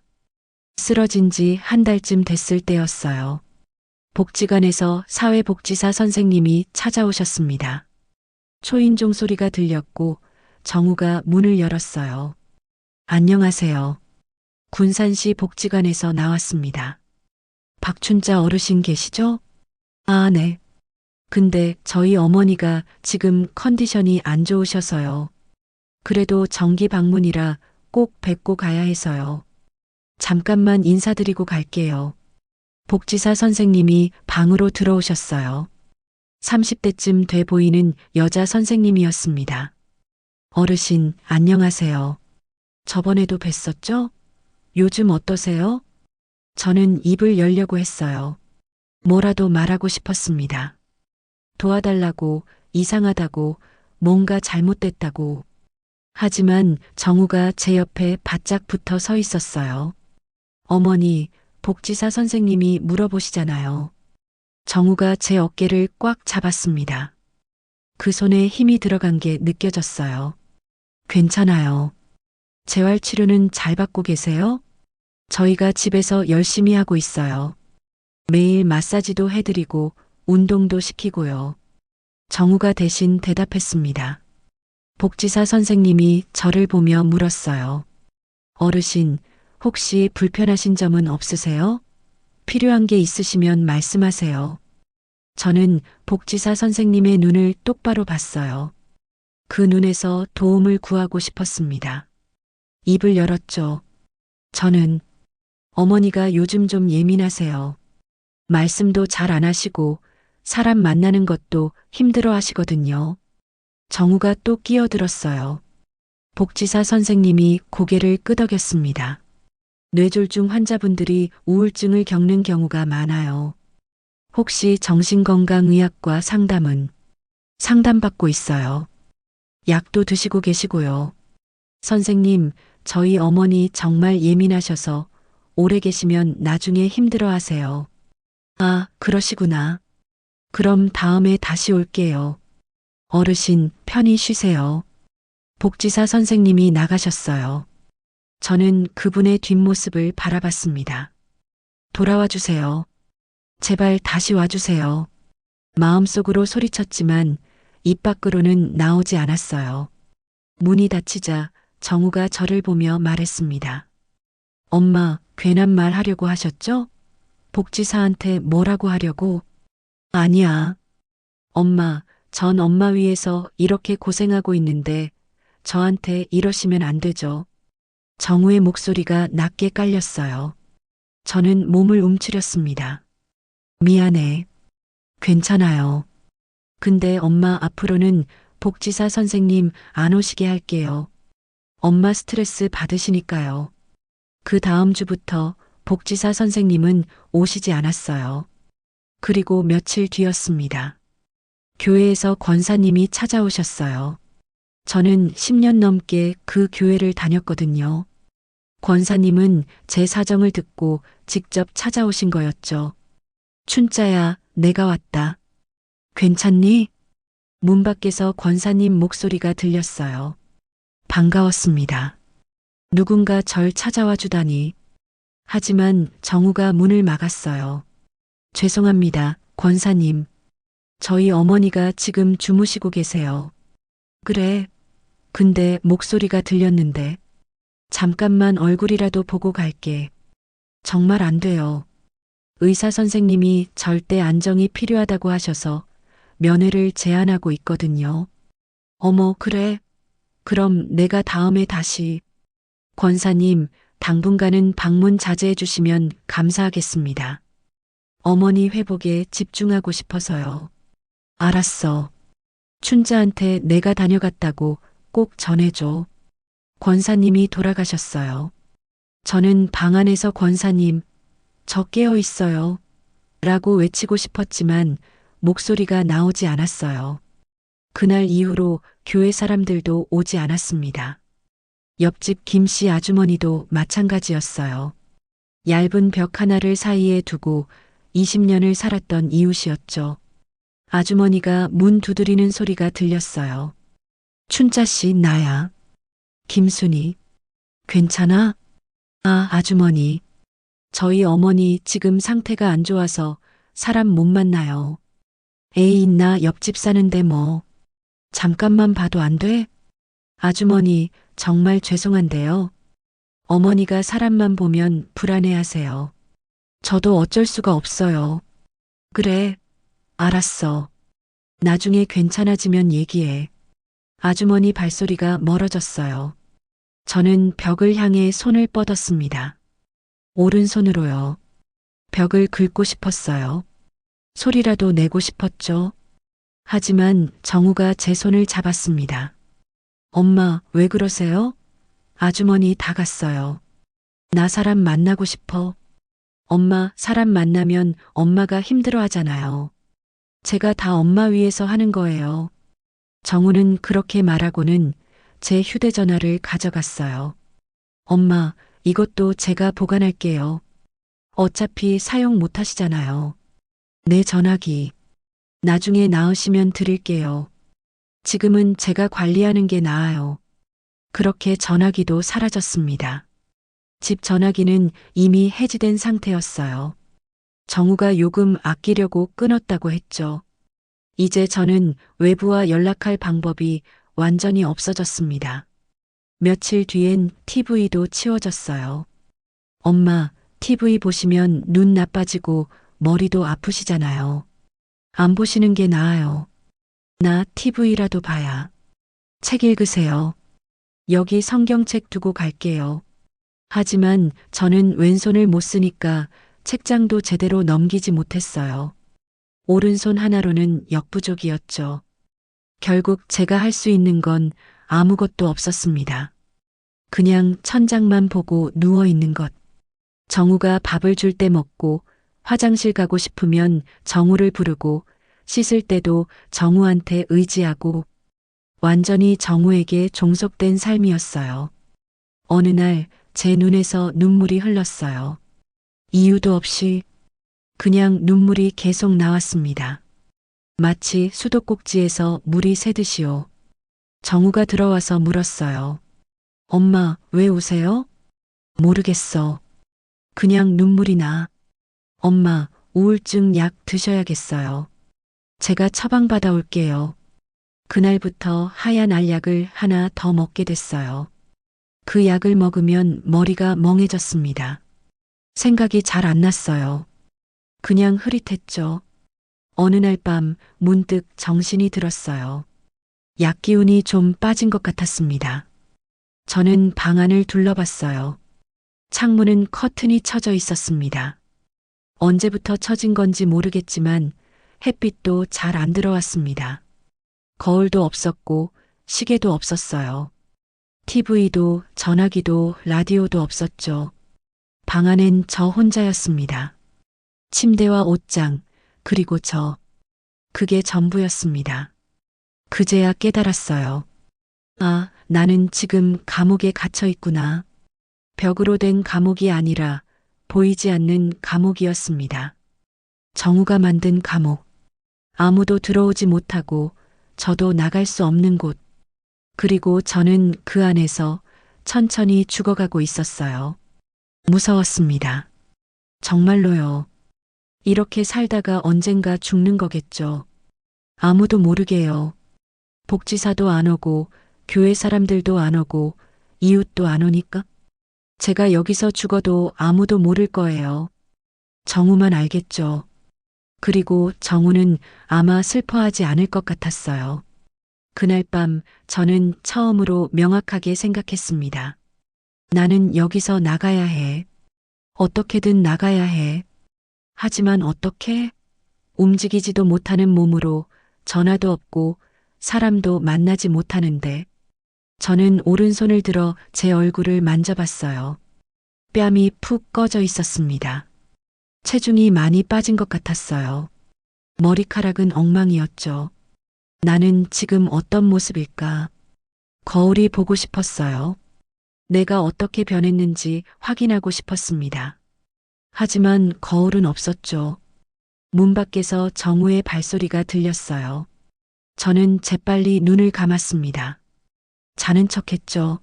쓰러진 지 한 달쯤 됐을 때였어요. 복지관에서 사회복지사 선생님이 찾아오셨습니다. 초인종 소리가 들렸고 정우가 문을 열었어요. 안녕하세요. 군산시 복지관에서 나왔습니다. 박춘자 어르신 계시죠? 아, 네. 근데 저희 어머니가 지금 컨디션이 안 좋으셔서요. 그래도 정기 방문이라 꼭 뵙고 가야 해서요. 잠깐만 인사드리고 갈게요. 복지사 선생님이 방으로 들어오셨어요. 30대쯤 돼 보이는 여자 선생님이었습니다. 어르신, 안녕하세요. 저번에도 뵀었죠? 요즘 어떠세요? 저는 입을 열려고 했어요. 뭐라도 말하고 싶었습니다. 도와달라고, 이상하다고, 뭔가 잘못됐다고. 하지만 정우가 제 옆에 바짝 붙어 서 있었어요. 어머니, 복지사 선생님이 물어보시잖아요. 정우가 제 어깨를 꽉 잡았습니다. 그 손에 힘이 들어간 게 느껴졌어요. 괜찮아요. 재활치료는 잘 받고 계세요? 저희가 집에서 열심히 하고 있어요. 매일 마사지도 해드리고 운동도 시키고요. 정우가 대신 대답했습니다. 복지사 선생님이 저를 보며 물었어요. 어르신, 혹시 불편하신 점은 없으세요? 필요한 게 있으시면 말씀하세요. 저는 복지사 선생님의 눈을 똑바로 봤어요. 그 눈에서 도움을 구하고 싶었습니다. 입을 열었죠. 저는 어머니가 요즘 좀 예민하세요. 말씀도 잘 안 하시고 사람 만나는 것도 힘들어 하시거든요. 정우가 또 끼어들었어요. 복지사 선생님이 고개를 끄덕였습니다. 뇌졸중 환자분들이 우울증을 겪는 경우가 많아요. 혹시 정신건강의학과 상담받고 있어요. 약도 드시고 계시고요. 선생님, 저희 어머니 정말 예민하셔서 오래 계시면 나중에 힘들어 하세요. 아, 그러시구나. 그럼 다음에 다시 올게요. 어르신, 편히 쉬세요. 복지사 선생님이 나가셨어요. 저는 그분의 뒷모습을 바라봤습니다. 돌아와 주세요. 제발 다시 와주세요. 마음속으로 소리쳤지만 입 밖으로는 나오지 않았어요. 문이 닫히자 정우가 저를 보며 말했습니다. 엄마, 괜한 말 하려고 하셨죠? 복지사한테 뭐라고 하려고? 아니야. 엄마, 전 엄마 위해서 이렇게 고생하고 있는데 저한테 이러시면 안 되죠. 정우의 목소리가 낮게 깔렸어요. 저는 몸을 움츠렸습니다. 미안해. 괜찮아요. 근데 엄마 앞으로는 복지사 선생님 안 오시게 할게요. 엄마 스트레스 받으시니까요. 그 다음 주부터 복지사 선생님은 오시지 않았어요. 그리고 며칠 뒤였습니다. 교회에서 권사님이 찾아오셨어요. 저는 10년 넘게 그 교회를 다녔거든요. 권사님은 제 사정을 듣고 직접 찾아오신 거였죠. 춘자야, 내가 왔다. 괜찮니? 문 밖에서 권사님 목소리가 들렸어요. 반가웠습니다. 누군가 절 찾아와 주다니. 하지만 정우가 문을 막았어요. 죄송합니다, 권사님. 저희 어머니가 지금 주무시고 계세요. 그래. 근데 목소리가 들렸는데. 잠깐만 얼굴이라도 보고 갈게. 정말 안 돼요. 의사 선생님이 절대 안정이 필요하다고 하셔서 면회를 제안하고 있거든요. 어머, 그래. 그럼 내가 다음에 다시. 권사님, 당분간은 방문 자제해 주시면 감사하겠습니다. 어머니 회복에 집중하고 싶어서요. 알았어. 춘자한테 내가 다녀갔다고 꼭 전해줘. 권사님이 돌아가셨어요. 저는 방 안에서 권사님, 저 깨어 있어요. 라고 외치고 싶었지만 목소리가 나오지 않았어요. 그날 이후로 교회 사람들도 오지 않았습니다. 옆집 김씨 아주머니도 마찬가지였어요. 얇은 벽 하나를 사이에 두고 20년을 살았던 이웃이었죠. 아주머니가 문 두드리는 소리가 들렸어요. 춘자 씨, 나야. 김순이. 괜찮아? 아, 아주머니. 저희 어머니 지금 상태가 안 좋아서 사람 못 만나요. 에이, 나 옆집 사는데 뭐. 잠깐만 봐도 안 돼? 아주머니, 정말 죄송한데요. 어머니가 사람만 보면 불안해하세요. 저도 어쩔 수가 없어요. 그래, 알았어. 나중에 괜찮아지면 얘기해. 아주머니 발소리가 멀어졌어요. 저는 벽을 향해 손을 뻗었습니다. 오른손으로요. 벽을 긁고 싶었어요. 소리라도 내고 싶었죠. 하지만 정우가 제 손을 잡았습니다. 엄마, 왜 그러세요? 아주머니 다갔어요. 나 사람 만나고 싶어. 엄마, 사람 만나면 엄마가 힘들어 하잖아요. 제가 다 엄마 위해서 하는 거예요. 정우는 그렇게 말하고는 제 휴대전화를 가져갔어요. 엄마, 이것도 제가 보관할게요. 어차피 사용 못 하시잖아요. 내 전화기. 나중에 나으시면 드릴게요. 지금은 제가 관리하는 게 나아요. 그렇게 전화기도 사라졌습니다. 집 전화기는 이미 해지된 상태였어요. 정우가 요금 아끼려고 끊었다고 했죠. 이제 저는 외부와 연락할 방법이 완전히 없어졌습니다. 며칠 뒤엔 TV도 치워졌어요. 엄마, TV 보시면 눈 나빠지고 머리도 아프시잖아요. 안 보시는 게 나아요. 나 TV라도 봐야. 책 읽으세요. 여기 성경책 두고 갈게요. 하지만 저는 왼손을 못 쓰니까 책장도 제대로 넘기지 못했어요. 오른손 하나로는 역부족이었죠. 결국 제가 할 수 있는 건 아무것도 없었습니다. 그냥 천장만 보고 누워 있는 것. 정우가 밥을 줄 때 먹고 화장실 가고 싶으면 정우를 부르고 씻을 때도 정우한테 의지하고 완전히 정우에게 종속된 삶이었어요. 어느 날 제 눈에서 눈물이 흘렀어요. 이유도 없이 그냥 눈물이 계속 나왔습니다. 마치 수도꼭지에서 물이 새듯이요. 정우가 들어와서 물었어요. 엄마, 왜 우세요? 모르겠어. 그냥 눈물이 나. 엄마, 우울증 약 드셔야겠어요. 제가 처방받아 올게요. 그날부터 하얀 알약을 하나 더 먹게 됐어요. 그 약을 먹으면 머리가 멍해졌습니다. 생각이 잘 안 났어요. 그냥 흐릿했죠. 어느 날 밤 문득 정신이 들었어요. 약 기운이 좀 빠진 것 같았습니다. 저는 방 안을 둘러봤어요. 창문은 커튼이 쳐져 있었습니다. 언제부터 쳐진 건지 모르겠지만 햇빛도 잘 안 들어왔습니다. 거울도 없었고 시계도 없었어요. TV도 전화기도 라디오도 없었죠. 방 안엔 저 혼자였습니다. 침대와 옷장, 그리고 저. 그게 전부였습니다. 그제야 깨달았어요. 아, 나는 지금 감옥에 갇혀 있구나. 벽으로 된 감옥이 아니라 보이지 않는 감옥이었습니다. 정우가 만든 감옥. 아무도 들어오지 못하고 저도 나갈 수 없는 곳. 그리고 저는 그 안에서 천천히 죽어가고 있었어요. 무서웠습니다. 정말로요. 이렇게 살다가 언젠가 죽는 거겠죠. 아무도 모르게요. 복지사도 안 오고 교회 사람들도 안 오고 이웃도 안 오니까 제가 여기서 죽어도 아무도 모를 거예요. 정우만 알겠죠. 그리고 정우는 아마 슬퍼하지 않을 것 같았어요. 그날 밤 저는 처음으로 명확하게 생각했습니다. 나는 여기서 나가야 해. 어떻게든 나가야 해. 하지만 어떻게? 움직이지도 못하는 몸으로 전화도 없고 사람도 만나지 못하는데 저는 오른손을 들어 제 얼굴을 만져봤어요. 뺨이 푹 꺼져 있었습니다. 체중이 많이 빠진 것 같았어요. 머리카락은 엉망이었죠. 나는 지금 어떤 모습일까? 거울이 보고 싶었어요. 내가 어떻게 변했는지 확인하고 싶었습니다. 하지만 거울은 없었죠. 문 밖에서 정우의 발소리가 들렸어요. 저는 재빨리 눈을 감았습니다. 자는 척했죠.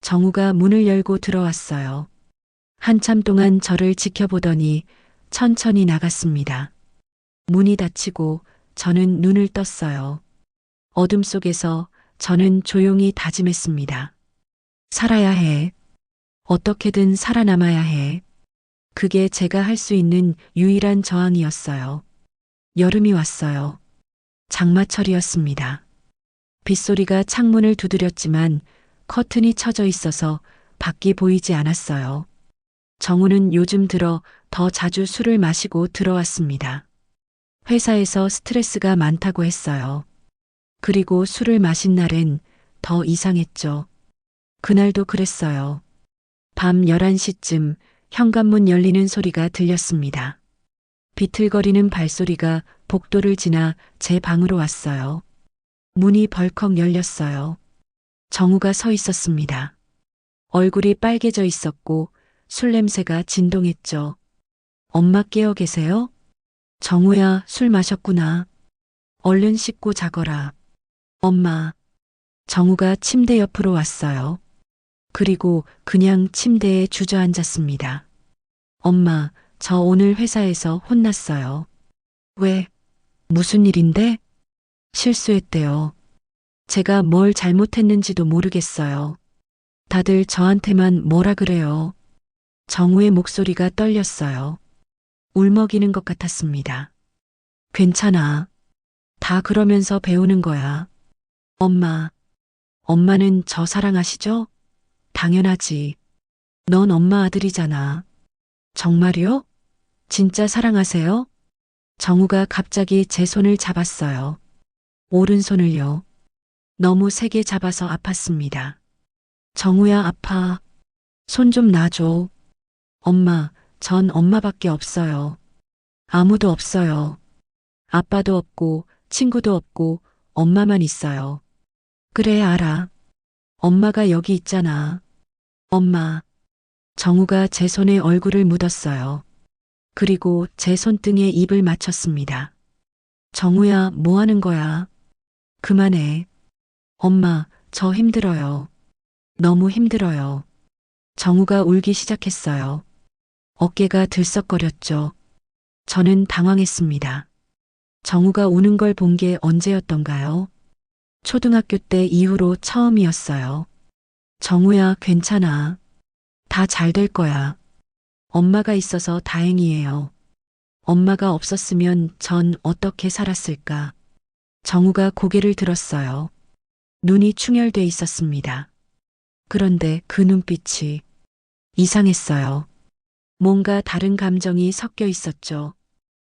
정우가 문을 열고 들어왔어요. 한참 동안 저를 지켜보더니 천천히 나갔습니다. 문이 닫히고 저는 눈을 떴어요. 어둠 속에서 저는 조용히 다짐했습니다. 살아야 해. 어떻게든 살아남아야 해. 그게 제가 할 수 있는 유일한 저항이었어요. 여름이 왔어요. 장마철이었습니다. 빗소리가 창문을 두드렸지만 커튼이 쳐져 있어서 밖이 보이지 않았어요. 정우는 요즘 들어 더 자주 술을 마시고 들어왔습니다. 회사에서 스트레스가 많다고 했어요. 그리고 술을 마신 날엔 더 이상했죠. 그날도 그랬어요. 밤 11시쯤 현관문 열리는 소리가 들렸습니다. 비틀거리는 발소리가 복도를 지나 제 방으로 왔어요. 문이 벌컥 열렸어요. 정우가 서 있었습니다. 얼굴이 빨개져 있었고 술 냄새가 진동했죠. 엄마 깨어 계세요? 정우야, 술 마셨구나. 얼른 씻고 자거라. 엄마. 정우가 침대 옆으로 왔어요. 그리고 그냥 침대에 주저앉았습니다. 엄마, 저 오늘 회사에서 혼났어요. 왜? 무슨 일인데? 실수했대요. 제가 뭘 잘못했는지도 모르겠어요. 다들 저한테만 뭐라 그래요. 정우의 목소리가 떨렸어요. 울먹이는 것 같았습니다. 괜찮아. 다 그러면서 배우는 거야. 엄마. 엄마는 저 사랑하시죠? 당연하지. 넌 엄마 아들이잖아. 정말요? 진짜 사랑하세요? 정우가 갑자기 제 손을 잡았어요. 오른손을요. 너무 세게 잡아서 아팠습니다. 정우야, 아파. 손 좀 놔줘. 엄마, 전 엄마밖에 없어요. 아무도 없어요. 아빠도 없고 친구도 없고 엄마만 있어요. 그래, 알아. 엄마가 여기 있잖아. 엄마. 정우가 제 손에 얼굴을 묻었어요. 그리고 제 손등에 입을 맞췄습니다. 정우야, 뭐 하는 거야? 그만해. 엄마, 저 힘들어요. 너무 힘들어요. 정우가 울기 시작했어요. 어깨가 들썩거렸죠. 저는 당황했습니다. 정우가 우는 걸 본 게 언제였던가요? 초등학교 때 이후로 처음이었어요. 정우야, 괜찮아. 다 잘 될 거야. 엄마가 있어서 다행이에요. 엄마가 없었으면 전 어떻게 살았을까? 정우가 고개를 들었어요. 눈이 충혈돼 있었습니다. 그런데 그 눈빛이 이상했어요. 뭔가 다른 감정이 섞여 있었죠.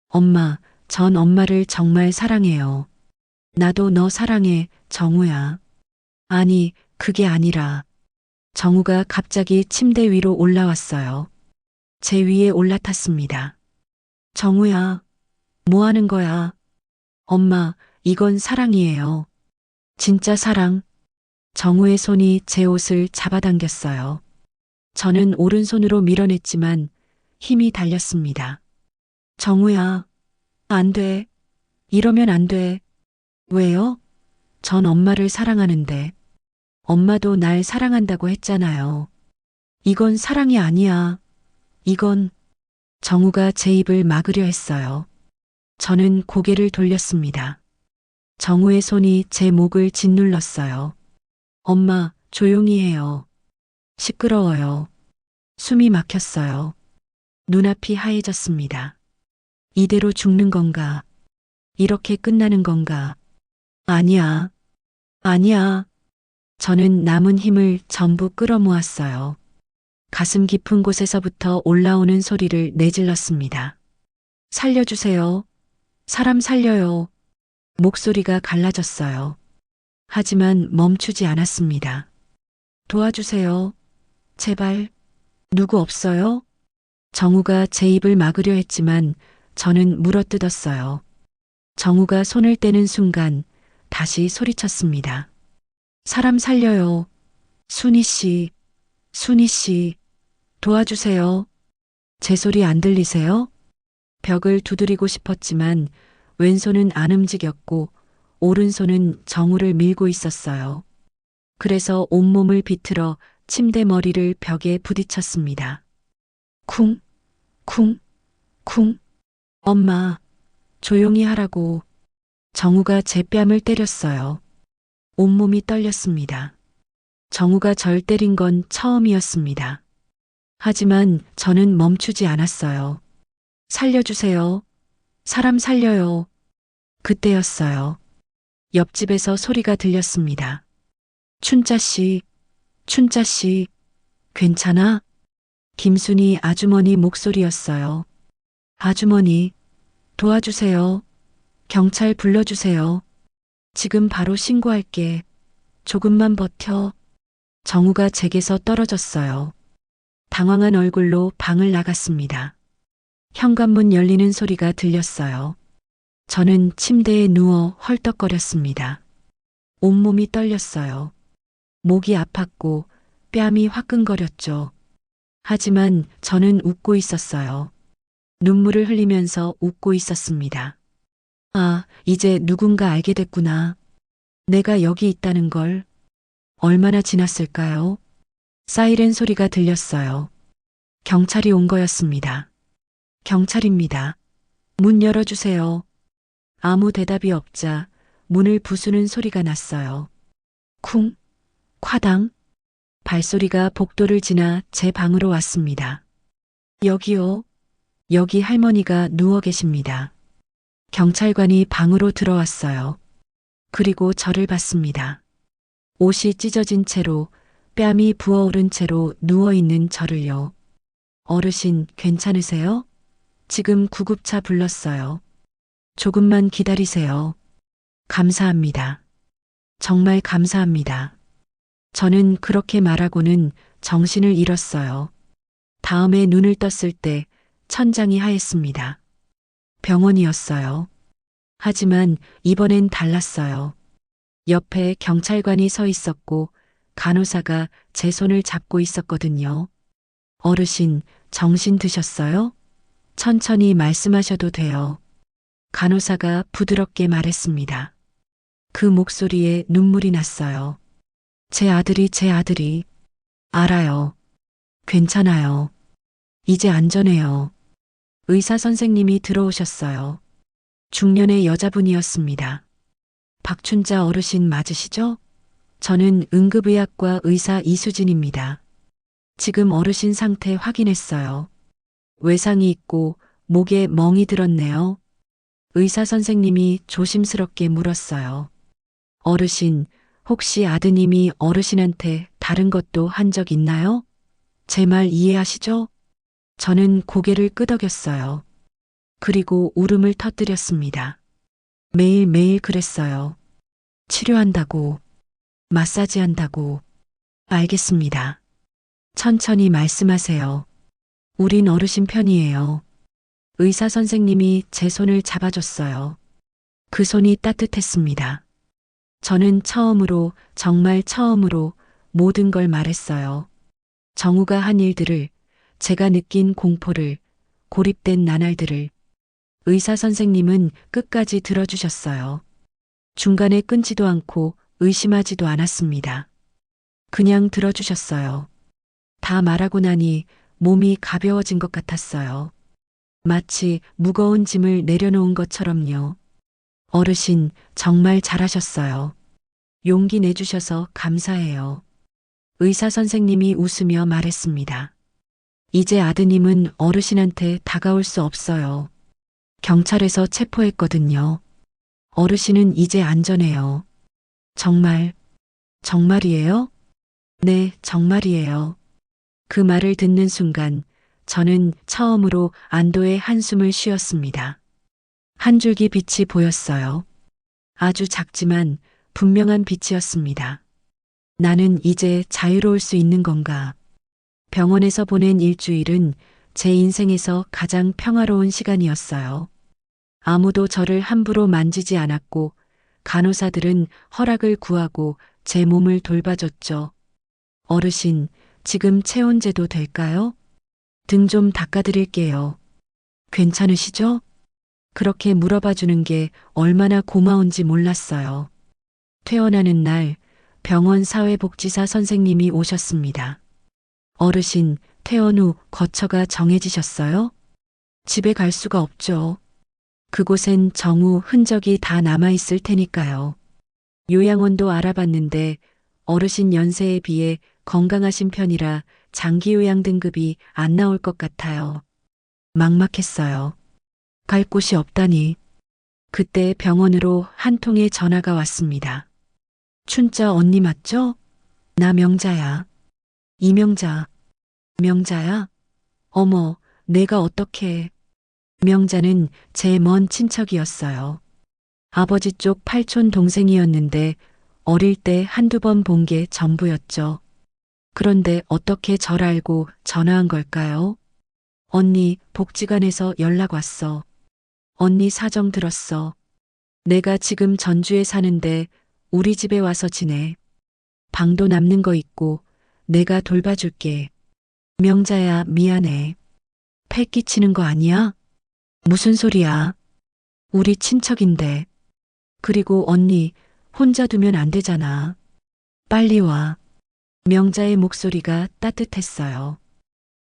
엄마, 전 엄마를 정말 사랑해요. 나도 너 사랑해, 정우야. 아니, 그게 아니라. 정우가 갑자기 침대 위로 올라왔어요. 제 위에 올라탔습니다. 정우야, 뭐 하는 거야? 엄마, 이건 사랑이에요. 진짜 사랑. 정우의 손이 제 옷을 잡아당겼어요. 저는 오른손으로 밀어냈지만 힘이 달렸습니다. 정우야, 안 돼. 이러면 안 돼. 왜요? 전 엄마를 사랑하는데. 엄마도 날 사랑한다고 했잖아요. 이건 사랑이 아니야. 이건 정우가 제 입을 막으려 했어요. 저는 고개를 돌렸습니다. 정우의 손이 제 목을 짓눌렀어요. 엄마, 조용히 해요. 시끄러워요. 숨이 막혔어요. 눈앞이 하얘졌습니다. 이대로 죽는 건가? 이렇게 끝나는 건가? 아니야. 아니야. 저는 남은 힘을 전부 끌어모았어요. 가슴 깊은 곳에서부터 올라오는 소리를 내질렀습니다. 살려주세요. 사람 살려요. 목소리가 갈라졌어요. 하지만 멈추지 않았습니다. 도와주세요. 제발. 누구 없어요? 정우가 제 입을 막으려 했지만 저는 물어뜯었어요. 정우가 손을 떼는 순간 다시 소리쳤습니다. 사람 살려요. 순희 씨, 순희 씨, 도와주세요. 제 소리 안 들리세요? 벽을 두드리고 싶었지만 왼손은 안 움직였고 오른손은 정우를 밀고 있었어요. 그래서 온몸을 비틀어 침대 머리를 벽에 부딪혔습니다. 쿵, 쿵, 쿵. 엄마, 조용히 하라고. 정우가 제 뺨을 때렸어요. 온몸이 떨렸습니다. 정우가 절 때린 건 처음이었습니다. 하지만 저는 멈추지 않았어요. 살려주세요. 사람 살려요. 그때였어요. 옆집에서 소리가 들렸습니다. 춘자씨, 춘자씨, 괜찮아? 김순희 아주머니 목소리였어요. 아주머니, 도와주세요. 경찰 불러주세요. 지금 바로 신고할게. 조금만 버텨. 정우가 제게서 떨어졌어요. 당황한 얼굴로 방을 나갔습니다. 현관문 열리는 소리가 들렸어요. 저는 침대에 누워 헐떡거렸습니다. 온몸이 떨렸어요. 목이 아팠고 뺨이 화끈거렸죠. 하지만 저는 웃고 있었어요. 눈물을 흘리면서 웃고 있었습니다. 아, 이제 누군가 알게 됐구나. 내가 여기 있다는 걸. 얼마나 지났을까요? 사이렌 소리가 들렸어요. 경찰이 온 거였습니다. 경찰입니다. 문 열어주세요. 아무 대답이 없자 문을 부수는 소리가 났어요. 쿵, 콰당. 발소리가 복도를 지나 제 방으로 왔습니다. 여기요. 여기 할머니가 누워 계십니다. 경찰관이 방으로 들어왔어요. 그리고 저를 봤습니다. 옷이 찢어진 채로 뺨이 부어오른 채로 누워있는 저를요. 어르신 괜찮으세요? 지금 구급차 불렀어요. 조금만 기다리세요. 감사합니다. 정말 감사합니다. 저는 그렇게 말하고는 정신을 잃었어요. 다음에 눈을 떴을 때 천장이 하였습니다. 병원이었어요. 하지만 이번엔 달랐어요. 옆에 경찰관이 서 있었고 간호사가 제 손을 잡고 있었거든요. 어르신, 정신 드셨어요? 천천히 말씀하셔도 돼요. 간호사가 부드럽게 말했습니다. 그 목소리에 눈물이 났어요. 제 아들이. 알아요. 괜찮아요. 이제 안전해요. 의사 선생님이 들어오셨어요. 중년의 여자분이었습니다. 박춘자 어르신 맞으시죠? 저는 응급의학과 의사 이수진입니다. 지금 어르신 상태 확인했어요. 외상이 있고 목에 멍이 들었네요. 의사 선생님이 조심스럽게 물었어요. 어르신, 혹시 아드님이 어르신한테 다른 것도 한 적 있나요? 제 말 이해하시죠? 저는 고개를 끄덕였어요. 그리고 울음을 터뜨렸습니다. 매일매일 그랬어요. 치료한다고, 마사지한다고. 알겠습니다. 천천히 말씀하세요. 우린 어르신 편이에요. 의사 선생님이 제 손을 잡아줬어요. 그 손이 따뜻했습니다. 저는 처음으로, 정말 처음으로 모든 걸 말했어요. 정우가 한 일들을, 제가 느낀 공포를, 고립된 나날들을. 의사 선생님은 끝까지 들어주셨어요. 중간에 끊지도 않고 의심하지도 않았습니다. 그냥 들어주셨어요. 다 말하고 나니 몸이 가벼워진 것 같았어요. 마치 무거운 짐을 내려놓은 것처럼요. 어르신, 정말 잘하셨어요. 용기 내주셔서 감사해요. 의사 선생님이 웃으며 말했습니다. 이제 아드님은 어르신한테 다가올 수 없어요. 경찰에서 체포했거든요. 어르신은 이제 안전해요. 정말, 정말이에요? 네, 정말이에요. 그 말을 듣는 순간 저는 처음으로 안도의 한숨을 쉬었습니다. 한 줄기 빛이 보였어요. 아주 작지만 분명한 빛이었습니다. 나는 이제 자유로울 수 있는 건가? 병원에서 보낸 일주일은 제 인생에서 가장 평화로운 시간이었어요. 아무도 저를 함부로 만지지 않았고 간호사들은 허락을 구하고 제 몸을 돌봐줬죠. 어르신, 지금 체온제도 될까요? 등 좀 닦아드릴게요. 괜찮으시죠? 그렇게 물어봐 주는 게 얼마나 고마운지 몰랐어요. 퇴원하는 날 병원 사회복지사 선생님이 오셨습니다. 어르신, 퇴원 후 거처가 정해지셨어요? 집에 갈 수가 없죠. 그곳엔 정후 흔적이 다 남아있을 테니까요. 요양원도 알아봤는데 어르신 연세에 비해 건강하신 편이라 장기 요양 등급이 안 나올 것 같아요. 막막했어요. 갈 곳이 없다니. 그때 병원으로 한 통의 전화가 왔습니다. 춘자 언니 맞죠? 나 명자야. 이명자. 명자야? 어머, 내가 어떻게. 명자는 제 먼 친척이었어요. 아버지 쪽 팔촌 동생이었는데 어릴 때 한두 번 본 게 전부였죠. 그런데 어떻게 절 알고 전화한 걸까요? 언니, 복지관에서 연락 왔어. 언니 사정 들었어. 내가 지금 전주에 사는데 우리 집에 와서 지내. 방도 남는 거 있고 내가 돌봐줄게. 명자야, 미안해. 패 끼치는 거 아니야? 무슨 소리야? 우리 친척인데. 그리고 언니, 혼자 두면 안 되잖아. 빨리 와. 명자의 목소리가 따뜻했어요.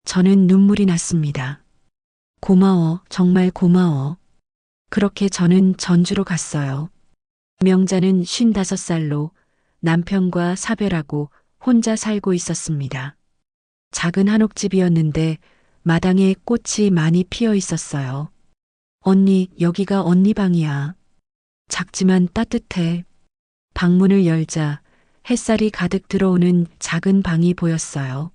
저는 눈물이 났습니다. 고마워, 정말 고마워. 그렇게 저는 전주로 갔어요. 명자는 55살로 남편과 사별하고 혼자 살고 있었습니다. 작은 한옥집이었는데 마당에 꽃이 많이 피어 있었어요. 언니, 여기가 언니 방이야. 작지만 따뜻해. 방문을 열자 햇살이 가득 들어오는 작은 방이 보였어요.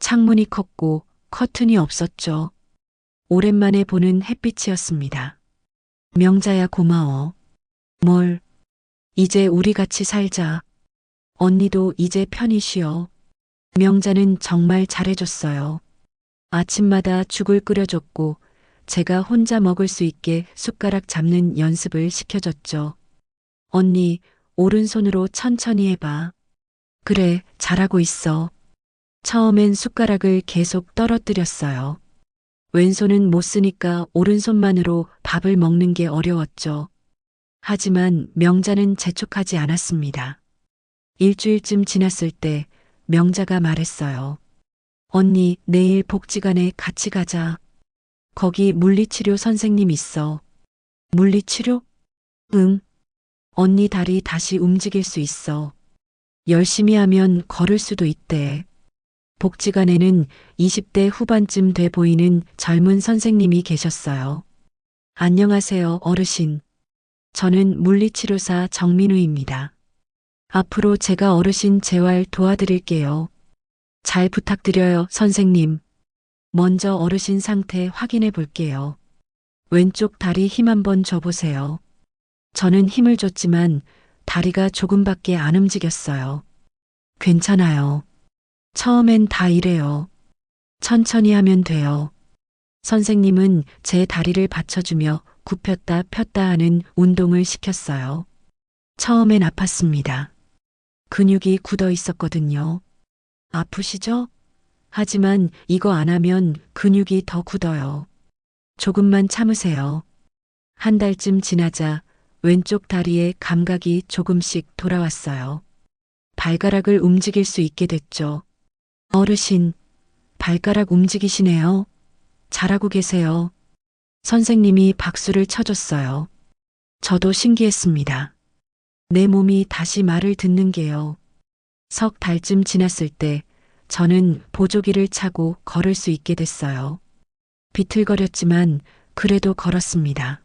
창문이 컸고 커튼이 없었죠. 오랜만에 보는 햇빛이었습니다. 명자야, 고마워. 뭘? 이제 우리 같이 살자. 언니도 이제 편히 쉬어. 명자는 정말 잘해줬어요. 아침마다 죽을 끓여줬고 제가 혼자 먹을 수 있게 숟가락 잡는 연습을 시켜줬죠. 언니, 오른손으로 천천히 해봐. 그래, 잘하고 있어. 처음엔 숟가락을 계속 떨어뜨렸어요. 왼손은 못 쓰니까 오른손만으로 밥을 먹는 게 어려웠죠. 하지만 명자는 재촉하지 않았습니다. 일주일쯤 지났을 때 명자가 말했어요. 언니, 내일 복지관에 같이 가자. 거기 물리치료 선생님 있어. 물리치료? 응. 언니 다리 다시 움직일 수 있어. 열심히 하면 걸을 수도 있대. 복지관에는 20대 후반쯤 돼 보이는 젊은 선생님이 계셨어요. 안녕하세요, 어르신. 저는 물리치료사 정민우입니다. 앞으로 제가 어르신 재활 도와드릴게요. 잘 부탁드려요, 선생님. 먼저 어르신 상태 확인해 볼게요. 왼쪽 다리 힘 한번 줘보세요. 저는 힘을 줬지만 다리가 조금밖에 안 움직였어요. 괜찮아요. 처음엔 다 이래요. 천천히 하면 돼요. 선생님은 제 다리를 받쳐주며 굽혔다 폈다 하는 운동을 시켰어요. 처음엔 아팠습니다. 근육이 굳어 있었거든요. 아프시죠? 하지만 이거 안 하면 근육이 더 굳어요. 조금만 참으세요. 한 달쯤 지나자 왼쪽 다리에 감각이 조금씩 돌아왔어요. 발가락을 움직일 수 있게 됐죠. 어르신, 발가락 움직이시네요. 잘하고 계세요. 선생님이 박수를 쳐줬어요. 저도 신기했습니다. 내 몸이 다시 말을 듣는 게요. 석 달쯤 지났을 때 저는 보조기를 차고 걸을 수 있게 됐어요. 비틀거렸지만 그래도 걸었습니다.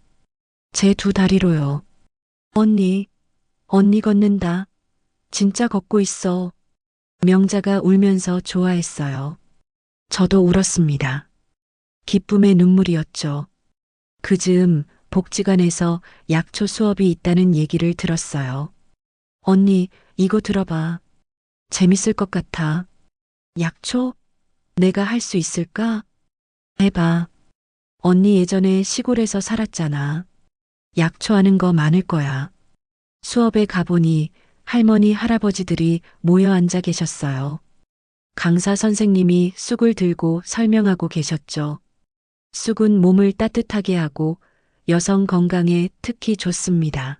제 두 다리로요. 언니 걷는다. 진짜 걷고 있어. 명자가 울면서 좋아했어요. 저도 울었습니다. 기쁨의 눈물이었죠. 그 즈음 복지관에서 약초 수업이 있다는 얘기를 들었어요. 언니, 이거 들어봐. 재밌을 것 같아. 약초? 내가 할 수 있을까? 해봐. 언니 예전에 시골에서 살았잖아. 약초 하는 거 많을 거야. 수업에 가보니 할머니, 할아버지들이 모여 앉아 계셨어요. 강사 선생님이 쑥을 들고 설명하고 계셨죠. 쑥은 몸을 따뜻하게 하고 여성 건강에 특히 좋습니다.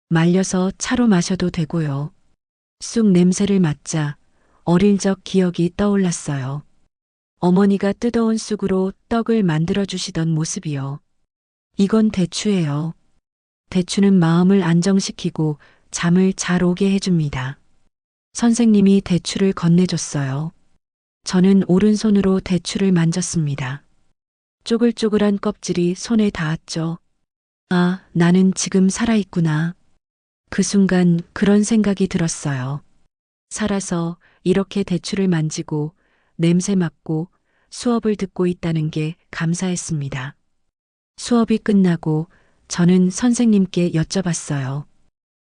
말려서 차로 마셔도 되고요. 쑥 냄새를 맡자 어릴 적 기억이 떠올랐어요. 어머니가 뜯어온 쑥으로 떡을 만들어 주시던 모습이요. 이건 대추예요. 대추는 마음을 안정시키고 잠을 잘 오게 해줍니다. 선생님이 대추를 건네줬어요. 저는 오른손으로 대추를 만졌습니다. 쪼글쪼글한 껍질이 손에 닿았죠. 아, 나는 지금 살아있구나. 그 순간 그런 생각이 들었어요. 살아서 이렇게 대추를 만지고 냄새 맡고 수업을 듣고 있다는 게 감사했습니다. 수업이 끝나고 저는 선생님께 여쭤봤어요.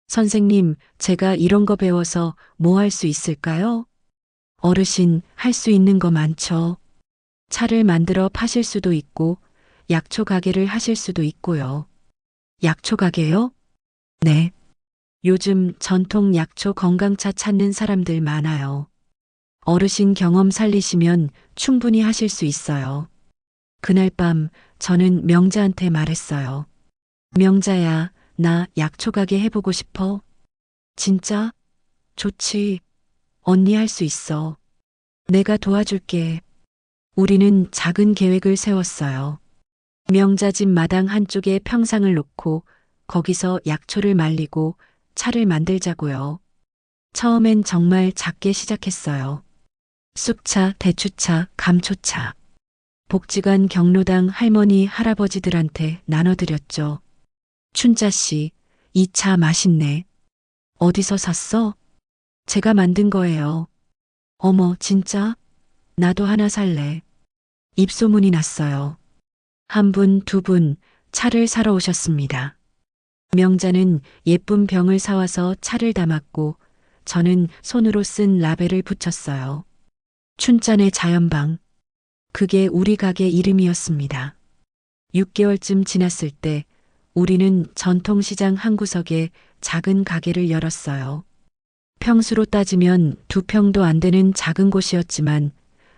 선생님, 제가 이런 거 배워서 뭐 할 수 있을까요? 어르신, 할 수 있는 거 많죠. 차를 만들어 파실 수도 있고, 약초 가게를 하실 수도 있고요. 약초 가게요? 네. 요즘 전통 약초 건강차 찾는 사람들 많아요. 어르신 경험 살리시면 충분히 하실 수 있어요. 그날 밤 저는 명자한테 말했어요. 명자야, 나 약초 가게 해보고 싶어. 진짜? 좋지. 언니 할 수 있어. 내가 도와줄게. 우리는 작은 계획을 세웠어요. 명자 집 마당 한쪽에 평상을 놓고 거기서 약초를 말리고 차를 만들자고요. 처음엔 정말 작게 시작했어요. 쑥차, 대추차, 감초차. 복지관 경로당 할머니, 할아버지들한테 나눠드렸죠. 춘자 씨, 이 차 맛있네. 어디서 샀어? 제가 만든 거예요. 어머, 진짜? 나도 하나 살래. 입소문이 났어요. 한 분, 두 분, 차를 사러 오셨습니다. 명자는 예쁜 병을 사와서 차를 담았고, 저는 손으로 쓴 라벨을 붙였어요. 춘짠의 자연방. 그게 우리 가게 이름이었습니다. 6개월쯤 지났을 때 우리는 전통시장 한 구석에 작은 가게를 열었어요. 평수로 따지면 2평도 안 되는 작은 곳이었지만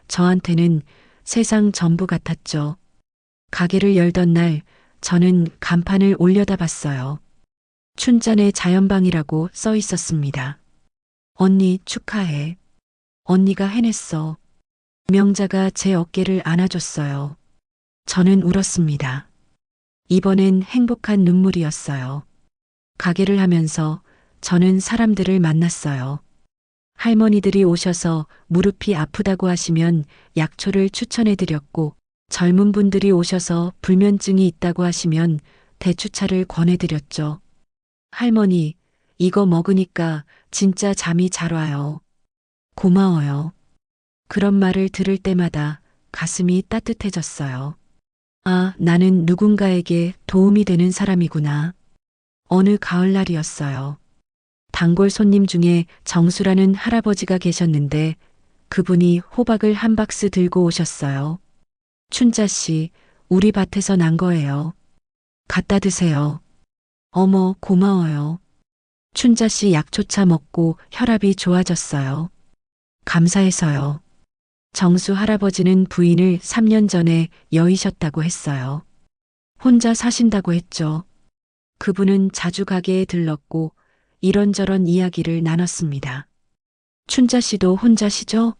저한테는 세상 전부 같았죠. 가게를 열던 날 저는 간판을 올려다 봤어요. 춘짠의 자연방이라고 써 있었습니다. 언니 축하해. 언니가 해냈어. 명자가 제 어깨를 안아줬어요. 저는 울었습니다. 이번엔 행복한 눈물이었어요. 가게를 하면서 저는 사람들을 만났어요. 할머니들이 오셔서 무릎이 아프다고 하시면 약초를 추천해드렸고, 젊은 분들이 오셔서 불면증이 있다고 하시면 대추차를 권해드렸죠. 할머니, 이거 먹으니까 진짜 잠이 잘 와요. 고마워요. 그런 말을 들을 때마다 가슴이 따뜻해졌어요. 아, 나는 누군가에게 도움이 되는 사람이구나. 어느 가을날이었어요. 단골 손님 중에 정수라는 할아버지가 계셨는데 그분이 호박을 한 박스 들고 오셨어요. 춘자 씨, 우리 밭에서 난 거예요. 갖다 드세요. 어머, 고마워요. 춘자 씨 약초차 먹고 혈압이 좋아졌어요. 감사해서요. 정수 할아버지는 부인을 3년 전에 여의셨다고 했어요. 혼자 사신다고 했죠. 그분은 자주 가게에 들렀고 이런저런 이야기를 나눴습니다. 춘자 씨도 혼자시죠?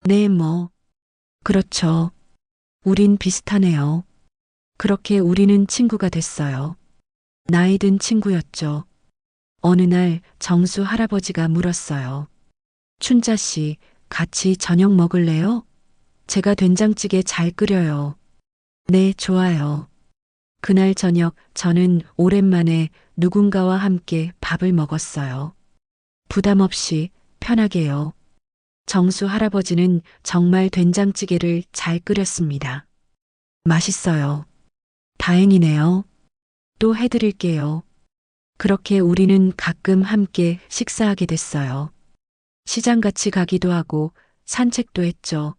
네, 뭐. 그렇죠. 우린 비슷하네요. 그렇게 우리는 친구가 됐어요. 나이 든 친구였죠. 어느 날 정수 할아버지가 물었어요. 춘자 씨, 같이 저녁 먹을래요? 제가 된장찌개 잘 끓여요. 네, 좋아요. 그날 저녁 저는 오랜만에 누군가와 함께 밥을 먹었어요. 부담 없이 편하게요. 정수 할아버지는 정말 된장찌개를 잘 끓였습니다. 맛있어요. 다행이네요. 또 해드릴게요. 그렇게 우리는 가끔 함께 식사하게 됐어요. 시장 같이 가기도 하고 산책도 했죠.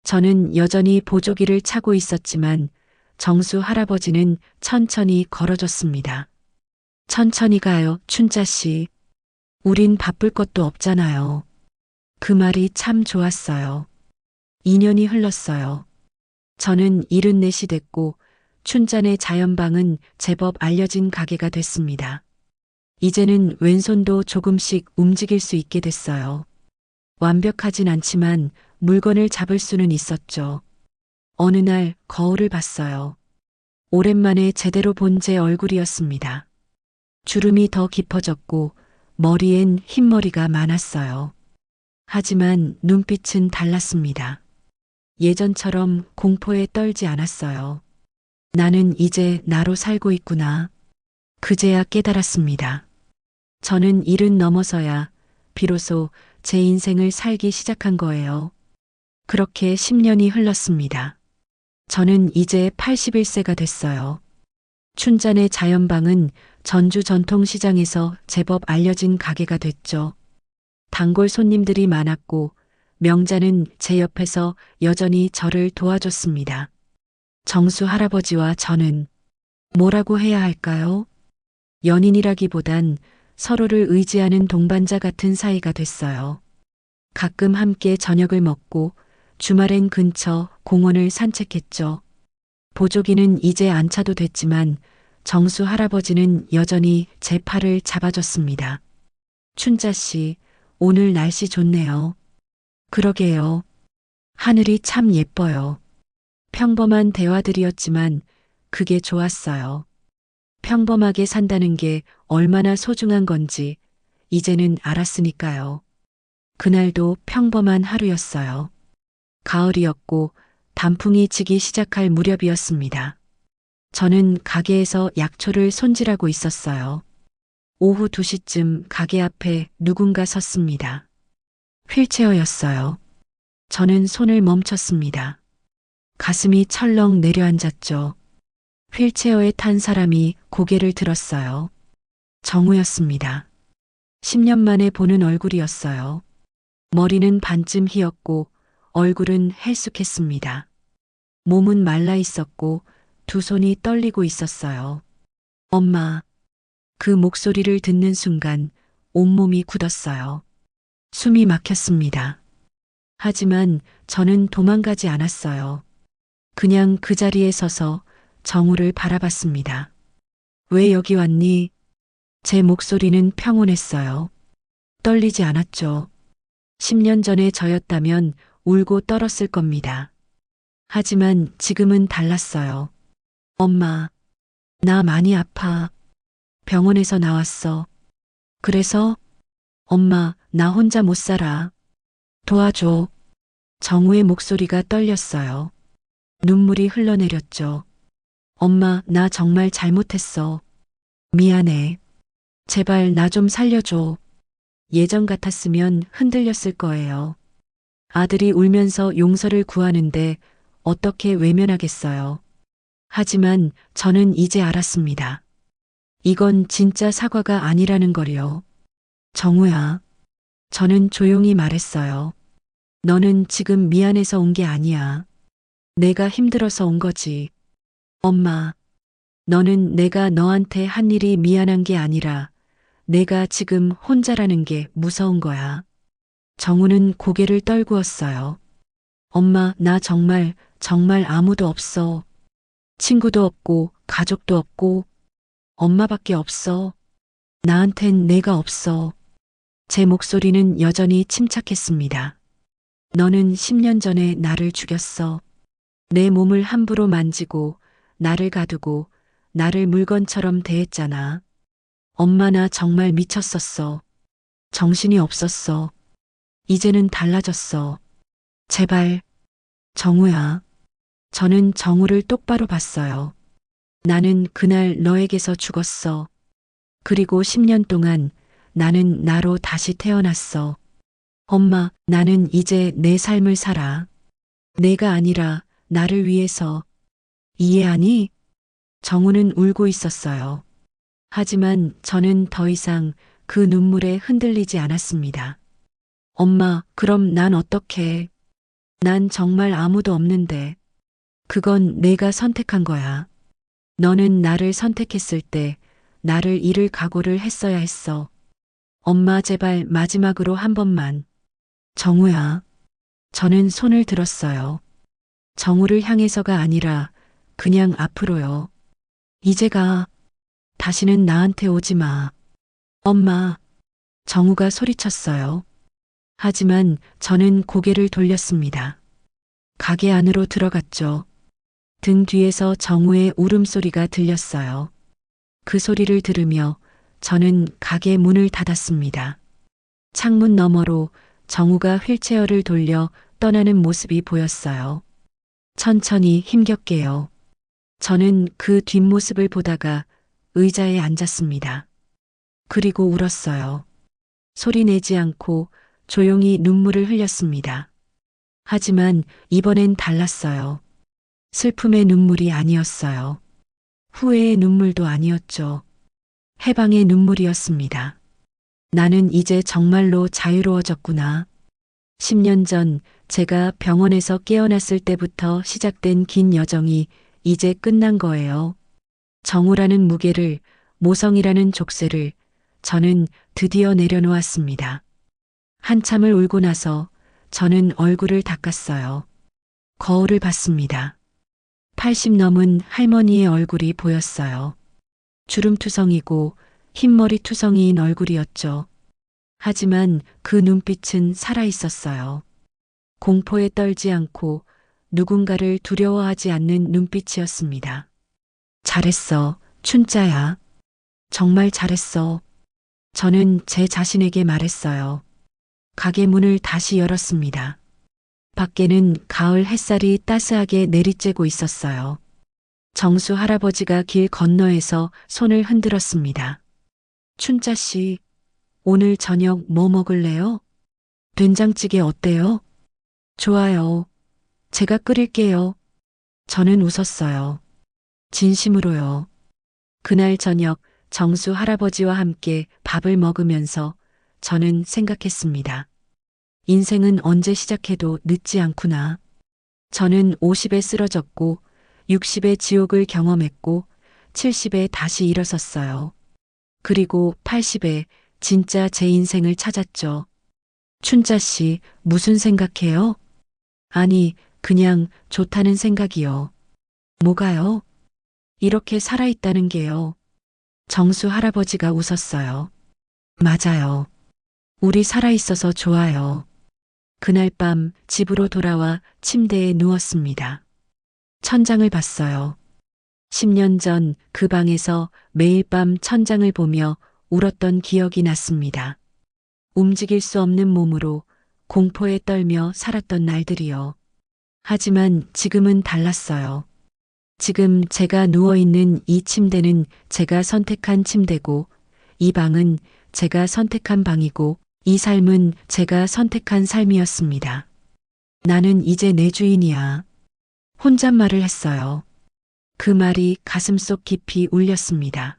저는 여전히 보조기를 차고 있었지만 정수 할아버지는 천천히 걸어줬습니다. 천천히 가요, 춘자 씨. 우린 바쁠 것도 없잖아요. 그 말이 참 좋았어요. 2년이 흘렀어요. 저는 74이 됐고 춘자네 자연방은 제법 알려진 가게가 됐습니다. 이제는 왼손도 조금씩 움직일 수 있게 됐어요. 완벽하진 않지만 물건을 잡을 수는 있었죠. 어느 날 거울을 봤어요. 오랜만에 제대로 본 제 얼굴이었습니다. 주름이 더 깊어졌고 머리엔 흰머리가 많았어요. 하지만 눈빛은 달랐습니다. 예전처럼 공포에 떨지 않았어요. 나는 이제 나로 살고 있구나. 그제야 깨달았습니다. 저는 70 넘어서야 비로소 제 인생을 살기 시작한 거예요. 그렇게 10년이 흘렀습니다. 저는 이제 81세가 됐어요. 춘자네 자연방은 전주 전통시장에서 제법 알려진 가게가 됐죠. 단골 손님들이 많았고 명자는 제 옆에서 여전히 저를 도와줬습니다. 정수 할아버지와 저는 뭐라고 해야 할까요? 연인이라기보단 서로를 의지하는 동반자 같은 사이가 됐어요. 가끔 함께 저녁을 먹고 주말엔 근처 공원을 산책했죠. 보조기는 이제 안 차도 됐지만 정수 할아버지는 여전히 제 팔을 잡아줬습니다. 춘자 씨, 오늘 날씨 좋네요. 그러게요. 하늘이 참 예뻐요. 평범한 대화들이었지만 그게 좋았어요. 평범하게 산다는 게 얼마나 소중한 건지 이제는 알았으니까요. 그날도 평범한 하루였어요. 가을이었고 단풍이 지기 시작할 무렵이었습니다. 저는 가게에서 약초를 손질하고 있었어요. 오후 2시쯤 가게 앞에 누군가 섰습니다. 휠체어였어요. 저는 손을 멈췄습니다. 가슴이 철렁 내려앉았죠. 휠체어에 탄 사람이 고개를 들었어요. 정우였습니다. 10년 만에 보는 얼굴이었어요. 머리는 반쯤 휘었고 얼굴은 헬쑥했습니다. 몸은 말라 있었고 두 손이 떨리고 있었어요. 엄마. 그 목소리를 듣는 순간 온몸이 굳었어요. 숨이 막혔습니다. 하지만 저는 도망가지 않았어요. 그냥 그 자리에 서서 정우를 바라봤습니다. 왜 여기 왔니? 제 목소리는 평온했어요. 떨리지 않았죠. 10년 전에 저였다면 울고 떨었을 겁니다. 하지만 지금은 달랐어요. 엄마, 나 많이 아파. 병원에서 나왔어. 그래서? 엄마, 나 혼자 못 살아. 도와줘. 정우의 목소리가 떨렸어요. 눈물이 흘러내렸죠. 엄마, 나 정말 잘못했어. 미안해. 제발 나 좀 살려줘. 예전 같았으면 흔들렸을 거예요. 아들이 울면서 용서를 구하는데 어떻게 외면하겠어요. 하지만 저는 이제 알았습니다. 이건 진짜 사과가 아니라는 거요. 정우야. 저는 조용히 말했어요. 너는 지금 미안해서 온 게 아니야. 내가 힘들어서 온 거지. 엄마. 너는 내가 너한테 한 일이 미안한 게 아니라 내가 지금 혼자라는 게 무서운 거야. 정우는 고개를 떨구었어요. 엄마, 나 정말 아무도 없어. 친구도 없고 가족도 없고 엄마밖에 없어. 나한텐 내가 없어. 제 목소리는 여전히 침착했습니다. 너는 10년 전에 나를 죽였어. 내 몸을 함부로 만지고 나를 가두고 나를 물건처럼 대했잖아. 엄마 나 정말 미쳤었어. 정신이 없었어. 이제는 달라졌어. 제발. 정우야. 저는 정우를 똑바로 봤어요. 나는 그날 너에게서 죽었어. 그리고 10년 동안 나는 나로 다시 태어났어. 엄마, 나는 이제 내 삶을 살아. 내가 아니라 나를 위해서. 이해하니? 정우는 울고 있었어요. 하지만 저는 더 이상 그 눈물에 흔들리지 않았습니다. 엄마, 그럼 난 어떡해? 난 정말 아무도 없는데. 그건 내가 선택한 거야. 너는 나를 선택했을 때 나를 잃을 각오를 했어야 했어. 엄마, 제발 마지막으로 한 번만. 정우야. 저는 손을 들었어요. 정우를 향해서가 아니라 그냥 앞으로요. 이제 가. 다시는 나한테 오지 마. 엄마. 정우가 소리쳤어요. 하지만 저는 고개를 돌렸습니다. 가게 안으로 들어갔죠. 등 뒤에서 정우의 울음소리가 들렸어요. 그 소리를 들으며 저는 가게 문을 닫았습니다. 창문 너머로 정우가 휠체어를 돌려 떠나는 모습이 보였어요. 천천히 힘겹게요. 저는 그 뒷모습을 보다가 의자에 앉았습니다. 그리고 울었어요. 소리 내지 않고 조용히 눈물을 흘렸습니다. 하지만 이번엔 달랐어요. 슬픔의 눈물이 아니었어요. 후회의 눈물도 아니었죠. 해방의 눈물이었습니다. 나는 이제 정말로 자유로워졌구나. 10년 전 제가 병원에서 깨어났을 때부터 시작된 긴 여정이 이제 끝난 거예요. 정우라는 무게를, 모성이라는 족쇄를 저는 드디어 내려놓았습니다. 한참을 울고 나서 저는 얼굴을 닦았어요. 거울을 봤습니다. 80 넘은 할머니의 얼굴이 보였어요. 주름투성이고 흰머리 투성이인 얼굴이었죠. 하지만 그 눈빛은 살아있었어요. 공포에 떨지 않고 누군가를 두려워하지 않는 눈빛이었습니다. 잘했어, 춘자야. 정말 잘했어. 저는 제 자신에게 말했어요. 가게 문을 다시 열었습니다. 밖에는 가을 햇살이 따스하게 내리쬐고 있었어요. 정수 할아버지가 길 건너에서 손을 흔들었습니다. 춘자 씨, 오늘 저녁 뭐 먹을래요? 된장찌개 어때요? 좋아요. 제가 끓일게요. 저는 웃었어요. 진심으로요. 그날 저녁 정수 할아버지와 함께 밥을 먹으면서 저는 생각했습니다. 인생은 언제 시작해도 늦지 않구나. 저는 50에 쓰러졌고 60에 지옥을 경험했고 70에 다시 일어섰어요. 그리고 80에 진짜 제 인생을 찾았죠. 춘자 씨, 무슨 생각해요? 아니, 그냥 좋다는 생각이요. 뭐가요? 이렇게 살아있다는 게요. 정수 할아버지가 웃었어요. 맞아요. 우리 살아있어서 좋아요. 그날 밤 집으로 돌아와 침대에 누웠습니다. 천장을 봤어요. 10년 전 그 방에서 매일 밤 천장을 보며 울었던 기억이 났습니다. 움직일 수 없는 몸으로 공포에 떨며 살았던 날들이요. 하지만 지금은 달랐어요. 지금 제가 누워있는 이 침대는 제가 선택한 침대고, 이 방은 제가 선택한 방이고, 이 삶은 제가 선택한 삶이었습니다. 나는 이제 내 주인이야. 혼잣말을 했어요. 그 말이 가슴속 깊이 울렸습니다.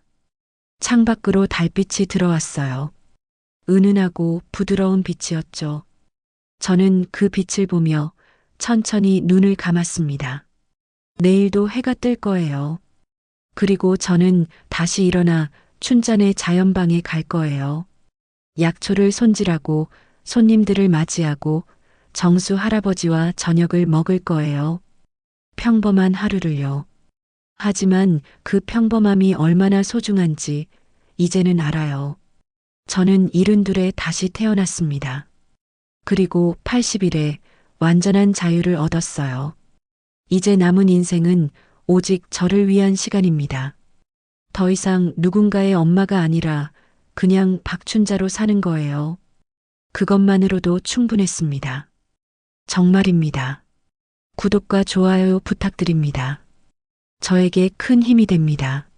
창밖으로 달빛이 들어왔어요. 은은하고 부드러운 빛이었죠. 저는 그 빛을 보며 천천히 눈을 감았습니다. 내일도 해가 뜰 거예요. 그리고 저는 다시 일어나 춘자네 자연방에 갈 거예요. 약초를 손질하고 손님들을 맞이하고 정수 할아버지와 저녁을 먹을 거예요. 평범한 하루를요. 하지만 그 평범함이 얼마나 소중한지 이제는 알아요. 저는 72에 다시 태어났습니다. 그리고 80일에 완전한 자유를 얻었어요. 이제 남은 인생은 오직 저를 위한 시간입니다. 더 이상 누군가의 엄마가 아니라 그냥 박춘자로 사는 거예요. 그것만으로도 충분했습니다. 정말입니다. 구독과 좋아요 부탁드립니다. 저에게 큰 힘이 됩니다.